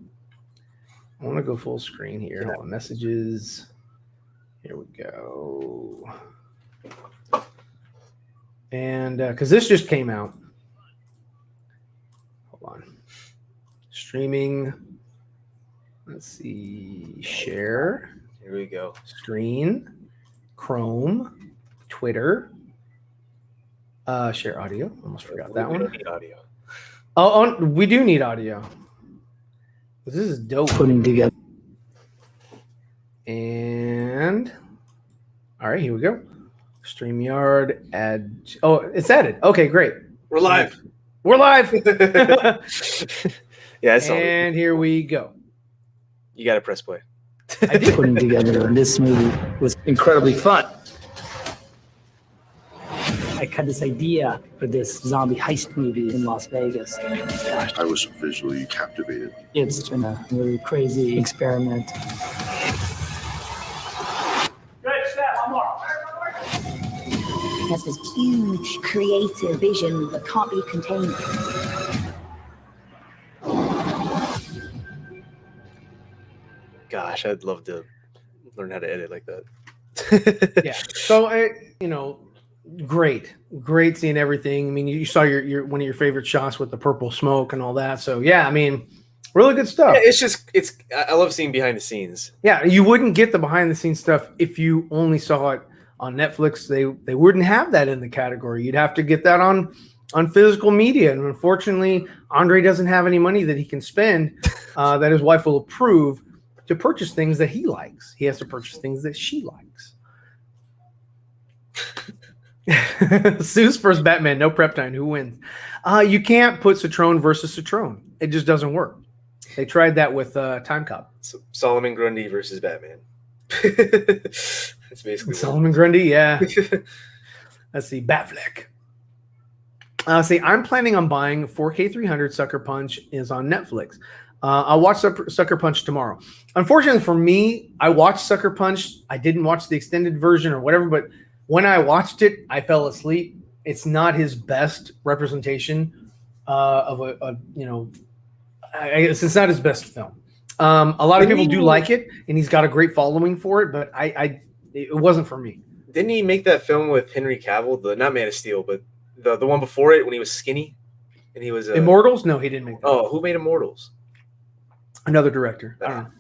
I want to go full screen here. Hold on, messages. Here we go. And because this just came out. Hold on. Streaming. Let's see. Share. Here we go. Screen. Chrome. Twitter. Share audio. Almost forgot that one. We don't need audio. Oh, we do need audio. This is dope. Putting together. And all right, here we go. StreamYard add. Oh, it's added. Okay, great. We're live. We're live. Yeah, I saw and here we go. You got to press play. I did. Putting together this movie was incredibly fun. I had this idea for this zombie heist movie in Las Vegas. I was visually captivated. It's been a really crazy experiment. He has this huge creative vision that can't be contained. Gosh, I'd love to learn how to edit like that. Yeah. So, great seeing everything. I mean, you saw your one of your favorite shots with the purple smoke and all that. So, yeah, I mean, really good stuff. Yeah, I love seeing behind the scenes. Yeah, you wouldn't get the behind the scenes stuff if you only saw it on Netflix. They wouldn't have that in the category. You'd have to get that on physical media. And unfortunately, Andre doesn't have any money that he can spend that his wife will approve to purchase things that he likes. He has to purchase things that she likes. Zeus versus Batman, no prep time. Who wins? You can't put Citroen versus Citroen. It just doesn't work. They tried that with Time Cop. So Solomon Grundy versus Batman. That's basically Solomon Grundy, yeah. Let's see, Batfleck. See, I'm planning on buying 4K 300. Sucker Punch is on Netflix. I'll watch Sucker Punch tomorrow. Unfortunately for me, I watched Sucker Punch. I didn't watch the extended version or whatever, but when I watched it, I fell asleep. It's not his best representation of a I guess it's not his best film. A lot of people do like it, and he's got a great following for it, but it wasn't for me. Didn't he make that film with Henry Cavill? Not Man of Steel, but the one before it when he was skinny and he was Immortals? No, he didn't make that. Oh, who made Immortals? Another director. I don't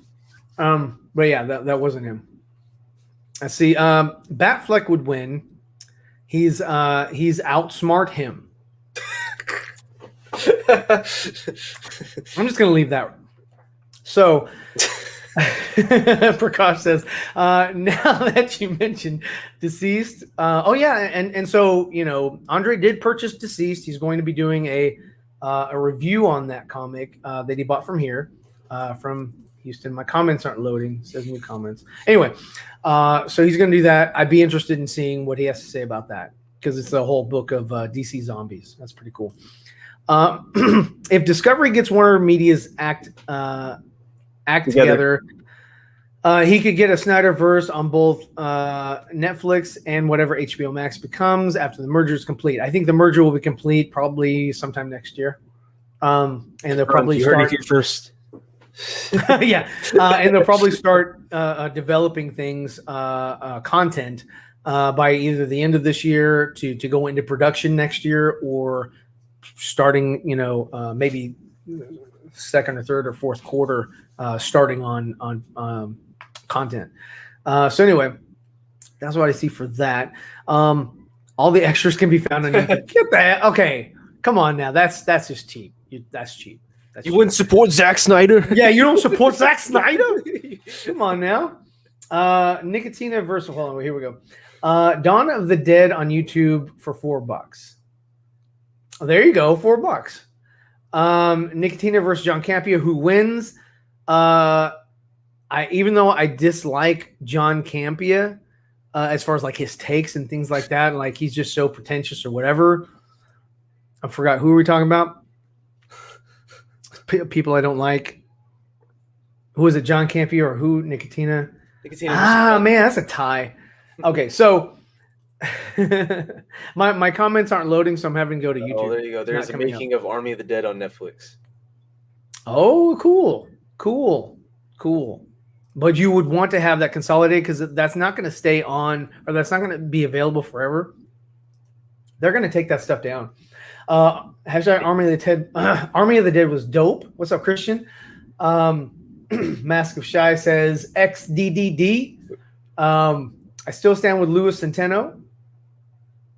know. But yeah, that wasn't him. I see. Batfleck would win. He's outsmart him. I'm just gonna leave that. So Prakash says, now that you mentioned Deceased, and so Andre did purchase Deceased. He's going to be doing a review on that comic that he bought from here, from Houston. My comments aren't loading. It says new comments. Anyway, so he's going to do that. I'd be interested in seeing what he has to say about that because it's a whole book of DC zombies. That's pretty cool. If Discovery gets Warner Media's act together, he could get a Snyderverse on both Netflix and whatever HBO Max becomes after the merger is complete. I think the merger will be complete probably sometime next year, and they'll probably you heard it here first. Yeah, and they'll probably start developing things, content, by either the end of this year to go into production next year, or starting, maybe second or third or fourth quarter, starting on content. So anyway, that's what I see for that. All the extras can be found on YouTube. Get that? Okay, come on now. That's just cheap. That's cheap. You wouldn't support Zack Snyder? Yeah, you don't support Zack Snyder? Come on now. Nicotina versus, hold on, here we go. Dawn of the Dead on YouTube for $4. There you go, $4. Nicotina versus John Campea, who wins? Even though I dislike John Campea, as far as like his takes and things like that, like he's just so pretentious or whatever. I forgot who we're talking about. People I don't like. Who is it, John Campea or who? Nicotina? Man, that's a tie. Okay, so my comments aren't loading, so I'm having to go to YouTube. Oh, there you go. There's a making of Army of the Dead on Netflix. Oh, cool. But you would want to have that consolidated because that's not going to stay on, or that's not going to be available forever. They're going to take that stuff down. Hashtag Army of the Dead. Army of the Dead was dope. What's up, Christian? Mask of Shy says XDDD. I still stand with Louis Centeno.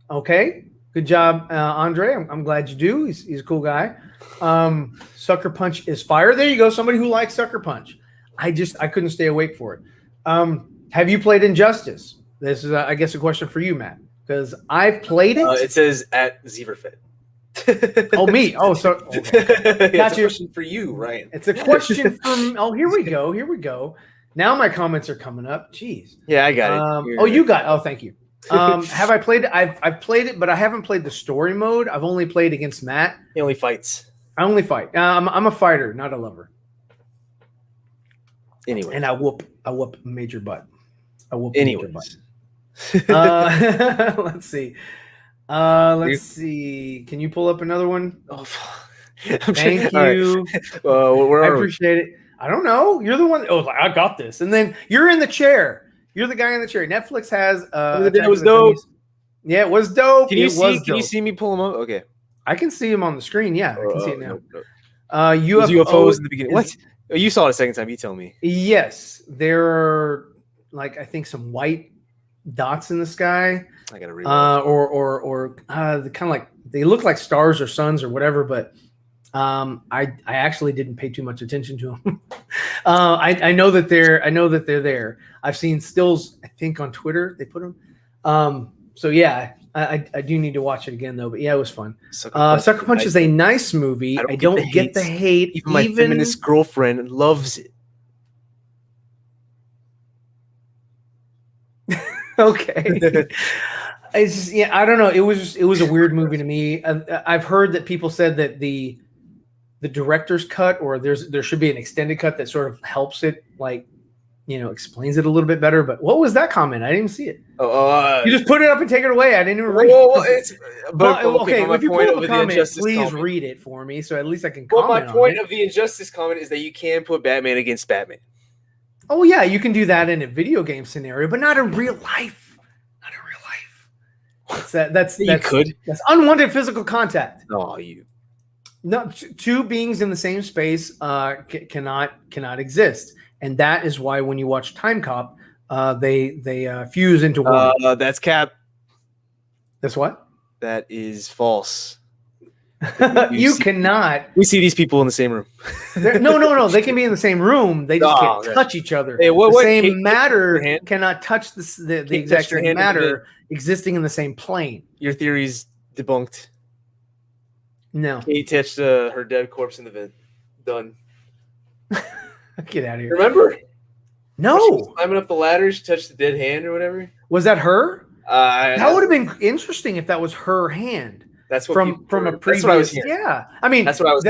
Okay, good job, Andre. I'm glad you do. He's a cool guy. Sucker Punch is fire. There you go. Somebody who likes Sucker Punch. I couldn't stay awake for it. Have you played Injustice? This is, I guess, a question for you, Matt, because I've played it. It says at Zeeverfett. Oh, me. Oh, so That's a question for you, Ryan. It's a question from. Oh, here we go. Now my comments are coming up. Jeez. Yeah, I got it. You got. Oh, thank you. Have I played it? I've played it, but I haven't played the story mode. I've only played against Matt. He only fights. I only fight. I'm a fighter, not a lover. Anyway, and I whoop major butt. Anyways. Major butt. Let's see. Let's see. Can you pull up another one? Oh, thank you. Where I appreciate it. I don't know. You're the one that was like, I got this. And then you're in the chair. You're the guy in the chair. Netflix has it was dope. Yeah, it was dope. Can you see me pull him up? Okay. I can see him on the screen. Yeah, I can see it now. No. UFOs in the beginning. What? You saw it a second time. You tell me. Yes. There are I think some white dots in the sky. I gotta read. Or kind of like they look like stars or suns or whatever, but I actually didn't pay too much attention to them. I know that they're there. I've seen stills, I think, on Twitter. They put them. So yeah, I do need to watch it again though. But yeah, it was fun. Sucker Punch is a nice movie. I don't get the hate. Even my feminist girlfriend loves it. Okay. It's yeah, I don't know. It was a weird movie to me. I've heard that people said that the director's cut, or there should be an extended cut that sort of helps it, like, explains it a little bit better. But what was that comment? I didn't even see it. You just put it up and take it away. I didn't even read it. Okay, if you pull up a comment, please read it for me, so at least I can comment. Well, my point of the injustice comment is that you can put Batman against Batman. Oh yeah, you can do that in a video game scenario, but not in real life. That's unwanted physical contact. No, two beings in the same space cannot exist, and that is why when you watch Time Cop, they fuse into one. That's cap. That's what? That is false. You cannot. We see these people in the same room. No. They can be in the same room. They just can't touch each other. Hey, the same matter cannot touch the exact same matter existing in the same plane. Your theory's debunked. No. Kate touched her dead corpse in the vent. Done. Get out of here. Remember? No. She was climbing up the ladder. She touched the dead hand or whatever. Was that her? That would have been interesting if that was her hand. That's what from a previous. That's what I was hearing. Yeah, I mean, that's what I was.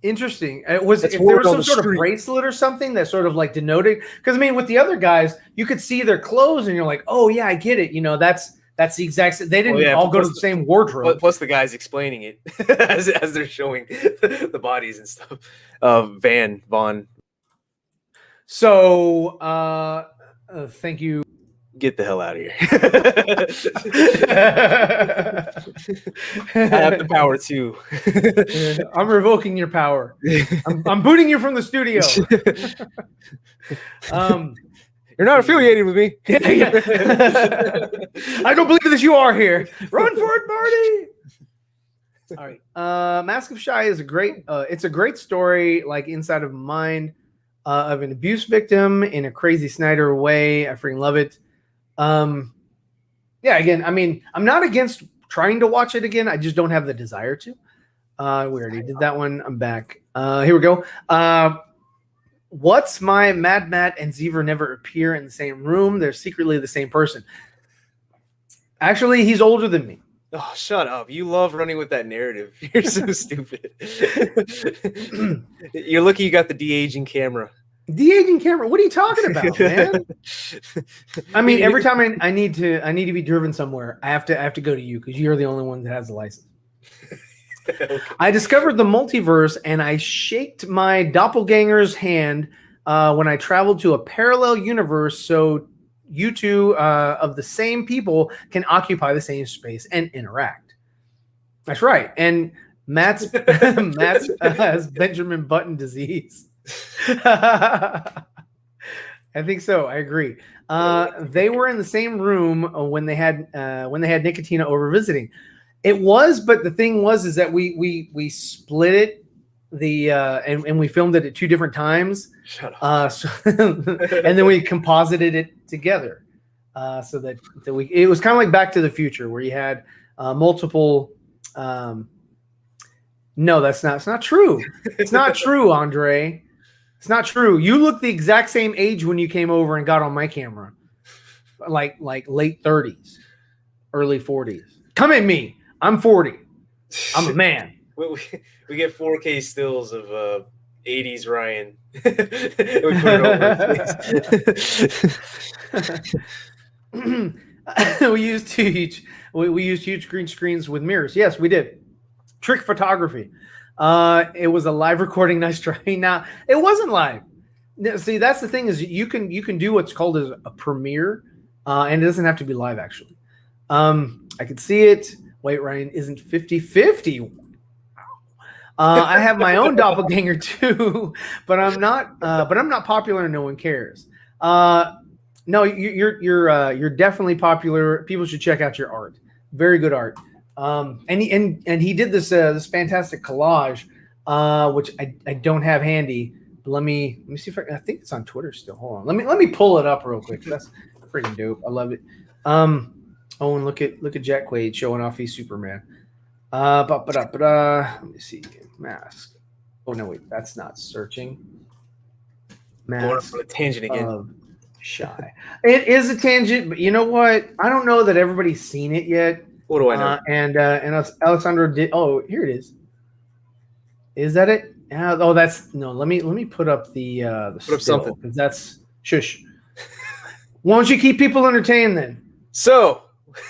Interesting. If there was some sort of bracelet or something that sort of like denoted, because I mean, with the other guys, you could see their clothes, and you're like, oh yeah, I get it. That's the exact. They didn't all go to the same wardrobe. Plus, the guys explaining it as they're showing the bodies and stuff. Vaughn. So, thank you. Get the hell out of here. I have the power too. I'm revoking your power. I'm booting you from the studio. You're not affiliated with me. I don't believe that you are here. Run for it, Marty. All right. Mask of Shy is it's a great story, like inside of mind of an abuse victim in a crazy Snyder way. I freaking love it. Again, I mean, I'm not against trying to watch it again. I just don't have the desire to. We already did that one. I'm back. Here we go. What's my Mad Matt and Zeever never appear in the same room? They're secretly the same person. Actually, he's older than me. Oh, shut up. You love running with that narrative. You're so stupid. You're lucky you got the de-aging camera. De-aging camera? What are you talking about, man? I mean, every time I need to be driven somewhere, I have to go to you because you're the only one that has the license. Okay. I discovered the multiverse and I shaked my doppelganger's hand when I traveled to a parallel universe, so you two of the same people can occupy the same space and interact. That's right. And Matt's has Benjamin Button disease. I think so. I agree. They were in the same room when they had Nicotina over visiting. It was, but the thing was that we split it and we filmed it at two different times. Shut up. And then we composited it together. So that it was kind of like Back to the Future, where you had multiple. No, that's not. It's not true. It's not true, Andre. It's not true. You look the exact same age when you came over and got on my camera, like late 30s, early 40s. Come at me. I'm 40. I'm a man. We get 4K stills of 80s Ryan. We put it over we used huge green screens with mirrors. Yes, we did. Trick photography. It was a live recording. Nice try. Now it wasn't live. See, that's the thing, is you can do what's called as a premiere, and it doesn't have to be live. Actually, I could see it. Wait, Ryan isn't 50-50. I have my own doppelganger too, but I'm not popular and no one cares. No, you're definitely popular. People should check out your art. Very good art. And he did this fantastic collage, which I don't have handy. But let me see if I think it's on Twitter still. Hold on. Let me pull it up real quick. That's freaking dope. I love it. Oh, and look at Jack Quaid showing off he's Superman. Let me see. Mask. Oh no, wait, that's not searching. Mask. Going off on a tangent again. Shy. It is a tangent, but you know what? I don't know that everybody's seen it yet. What do I know? And Alexandra did. Oh, here it is. Is that it? Oh, that's no. Let me put up the Put up something, because that's shush. Why don't you keep people entertained then? So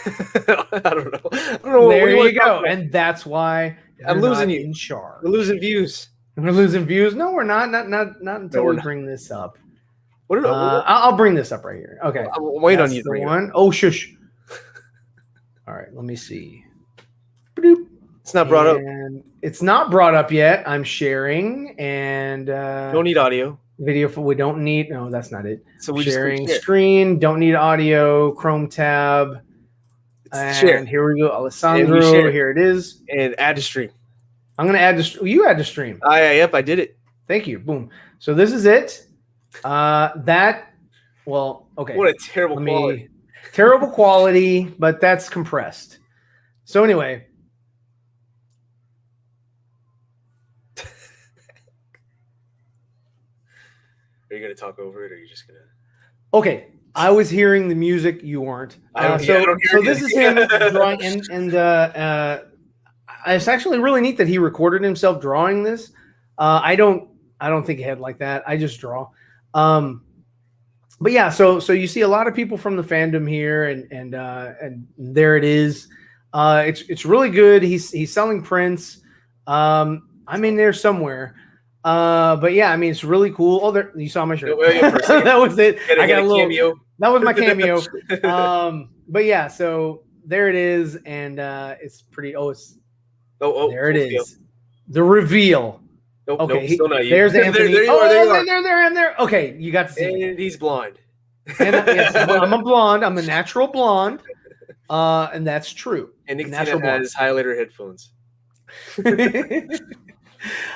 I don't know. There you go. And that's why I'm losing you. in charge. We're losing views. We're losing views. No, we're not. Not until we bring this up. What I'll bring this up right here. Okay. I'm waiting on you. The one. Oh, shush. All right. Let me see. Bloop. It's not brought up. It's not brought up yet. I'm sharing and don't need audio. Video for we don't need. No, that's not it. So we sharing screen. Don't need audio. Chrome tab. And here we go. Alessandro. Here it is. And add to stream. I'm gonna add to. You add to stream. Yep, I did it. Thank you. Boom. So this is it. Okay. What a terrible quality. Terrible quality, but that's compressed. So anyway. Are you going to talk over it, or are you just going to? Okay. I was hearing the music. You weren't. I don't hear so this is him drawing, and it's actually really neat that he recorded himself drawing this. I don't think ahead like that. I just draw. But yeah, so you see a lot of people from the fandom here, and there it is. It's really good. He's selling prints. I'm in there somewhere. But yeah, I mean, it's really cool. Oh, there, you saw my shirt. That was it. I got a little cameo. That was my cameo. But yeah, so there it is, and it's pretty. There it is. The reveal. Okay, still not you. There's Anthony. There you are. There. I'm there. Okay, you got to see. And he's blonde. Yes, I'm a blonde. I'm a natural blonde, and that's true. And Nicotina has highlighter headphones.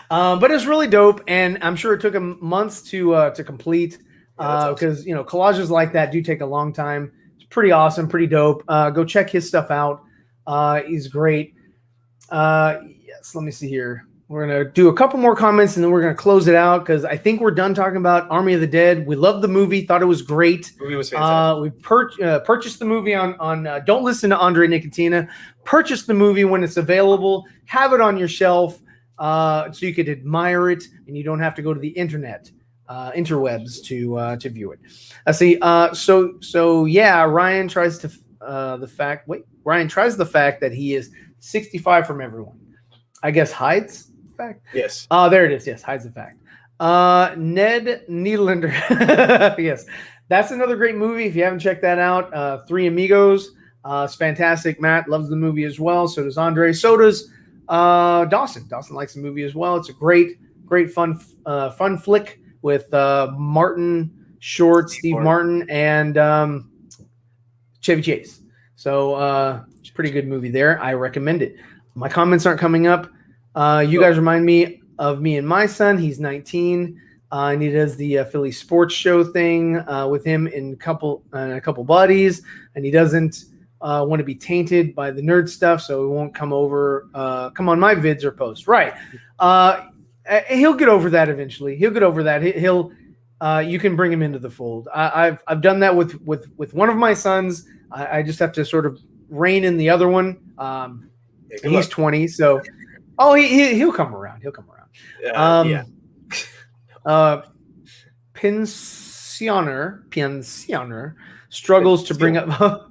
But it's really dope, and I'm sure it took him months to complete because awesome. Collages like that do take a long time. It's pretty awesome, pretty dope. Go check his stuff out. He's great. Yes, let me see here. We're going to do a couple more comments, and then we're going to close it out because I think we're done talking about Army of the Dead. We loved the movie, thought it was great. The movie was fantastic. We purchased the movie on don't listen to Andre Nicotina. Purchase the movie when it's available. Have it on your shelf so you could admire it, and you don't have to go to the interwebs to view it. I see. So yeah, Ryan tries the fact that he is 65 from everyone. I guess hides the fact. Yes. There it is. Yes, hides the fact. Ned Niederlander. Yes, that's another great movie. If you haven't checked that out, Three Amigos. It's fantastic. Matt loves the movie as well. So does Andre. So does Dawson. Dawson likes the movie as well. It's a great fun flick with Martin Short, Steve Martin, and Chevy Chase. So it's a pretty good movie there. I recommend it. My comments aren't coming up. You guys remind me of me and my son. He's 19, and he does the Philly sports show thing with him and a couple buddies, and he doesn't want to be tainted by the nerd stuff, so he won't come on my vids or posts. Right. He'll get over that eventually. He'll get over that. You can bring him into the fold. I've done that with one of my sons. I just have to sort of rein in the other one. He's 20, so he'll come around. He'll come around. Yeah. Pensioner struggles to bring up.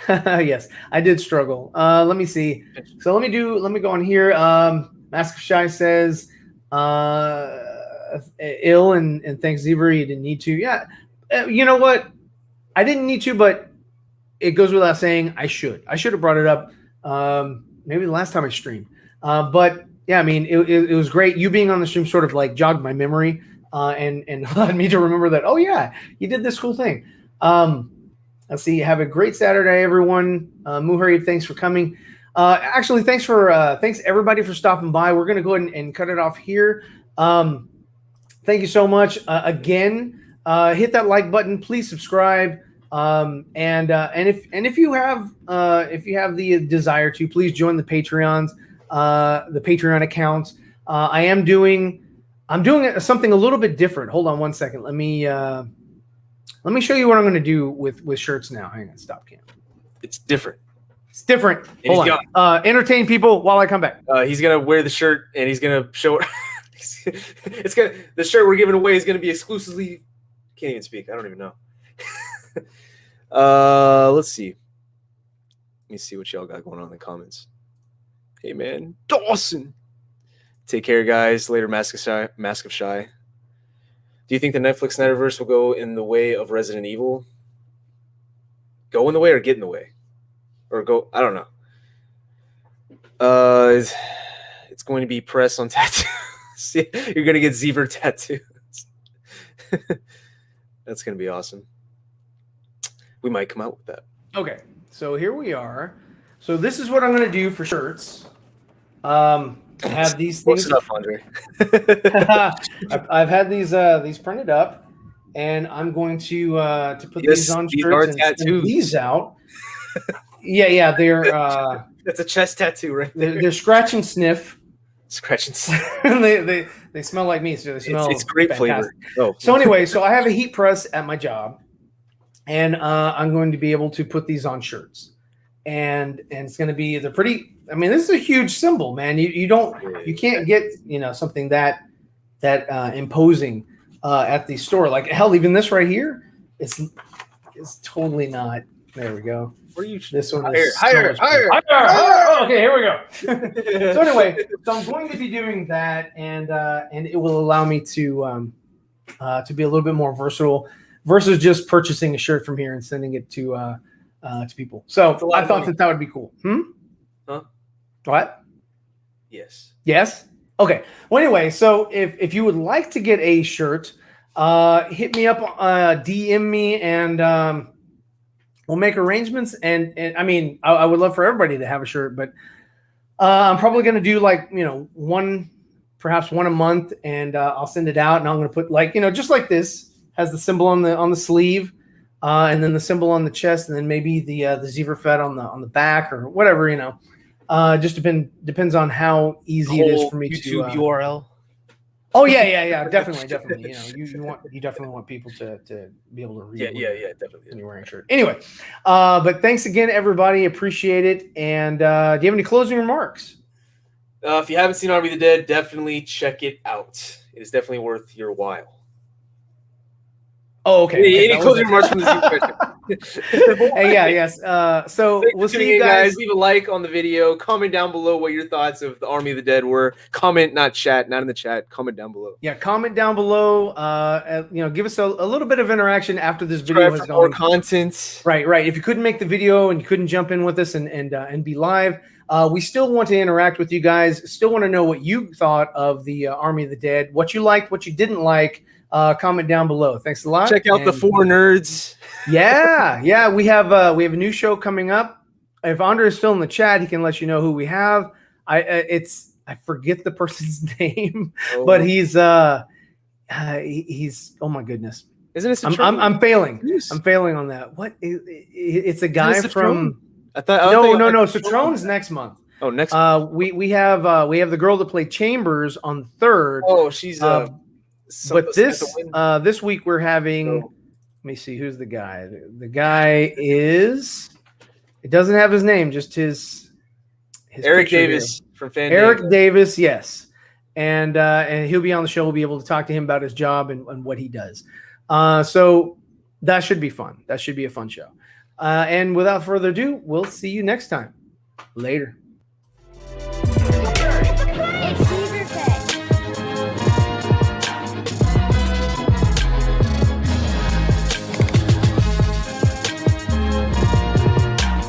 Yes, I did struggle. Let me see. So let me go on here. Mask of Shy says, ill and thanks, Zeever. You didn't need to. Yeah. You know what? I didn't need to, but it goes without saying I should have brought it up. Maybe the last time I streamed. But yeah, I mean, it was great. You being on the stream sort of like jogged my memory and allowed me to remember that, oh yeah, you did this cool thing. Let's see. Have a great Saturday, everyone. Muhari, thanks for coming. Actually, thanks everybody for stopping by. We're going to go ahead and cut it off here. Thank you so much. Again, hit that like button. Please subscribe. And if you have the desire to, please join the Patreons, the Patreon accounts. I'm doing something a little bit different. Hold on one second. Let me Let me show you what I'm going to do with shirts now. Hang on, stop cam. It's different. It's different. And Hold on. Entertain people while I come back. He's gonna wear the shirt and he's gonna show it. The shirt we're giving away is gonna be exclusively. Can't even speak. I don't even know. Let's see. Let me see what y'all got going on in the comments. Hey man, Dawson. Take care, guys. Later, Mask of Shy. Do you think the Netflix Snyderverse will go in the way of Resident Evil? Go in the way or get in the way? Or go, I don't know. It's going to be press on tattoos. You're going to get Zeever tattoos. That's going to be awesome. We might come out with that. Okay, so here we are. So this is what I'm going to do for shirts. I have these things. What's up, Andre? I've had these printed up, and I'm going to put these on shirts and send these out. Yeah, they're that's a chest tattoo, right? They're scratch and sniff. Scratch and sniff. they smell like me, so they smell. It's great fantastic. flavor. Oh. So anyway, so I have a heat press at my job, and I'm going to be able to put these on shirts, and it's going to be they're pretty. I mean, this is a huge symbol, man. You can't get something that imposing at the store. Like hell, even this right here, it's totally not. There we go. Where are you? This one higher. Okay, here we go. So anyway, so I'm going to be doing that, and it will allow me to be a little bit more versatile versus just purchasing a shirt from here and sending it to people. So I thought that would be cool. Huh? What? Yes. Yes. Okay. Well, anyway, so if you would like to get a shirt, hit me up, DM me, and we'll make arrangements. And I mean, I would love for everybody to have a shirt, but I'm probably going to do like perhaps one a month, and I'll send it out, and I'm going to put just like this has the symbol on the sleeve, and then the symbol on the chest, and then maybe the Zeeverfett on the back or whatever. Just depends on how easy it is for me YouTube to URL. Oh yeah, definitely. You definitely want people to be able to read. Yeah, definitely. When you're wearing a shirt. Anyway, but thanks again, everybody. Appreciate it. And do you have any closing remarks? If you haven't seen Army of the Dead, definitely check it out. It is definitely worth your while. Oh, okay. Any closing remarks from the Zeeverfett? Hey, yes. So we'll see you guys. Leave a like on the video. Comment down below what your thoughts of the Army of the Dead were. Comment, not in the chat. Comment down below. Yeah, comment down below. Give us a little bit of interaction after this video has gone. More content. Right. If you couldn't make the video and you couldn't jump in with us and be live, we still want to interact with you guys. Still want to know what you thought of the Army of the Dead. What you liked, what you didn't like. Comment down below. Thanks a lot. Check out the 4 nerds. Yeah. We have a new show coming up. If Andre is still in the chat, he can let you know who we have. I forget the person's name, but he's oh my goodness. Isn't it? I'm failing. I'm failing on that. What? It's a guy from. I thought no. Citrone's next month. Oh, next. We have the girl that played Chambers on 3rd. Oh, she's but this week we're having. Let me see who's the guy. The guy is. It doesn't have his name, just his Eric Davis from Fan. Eric Davis, yes, and he'll be on the show. We'll be able to talk to him about his job and what he does. So that should be fun. That should be a fun show. And without further ado, we'll see you next time. Later.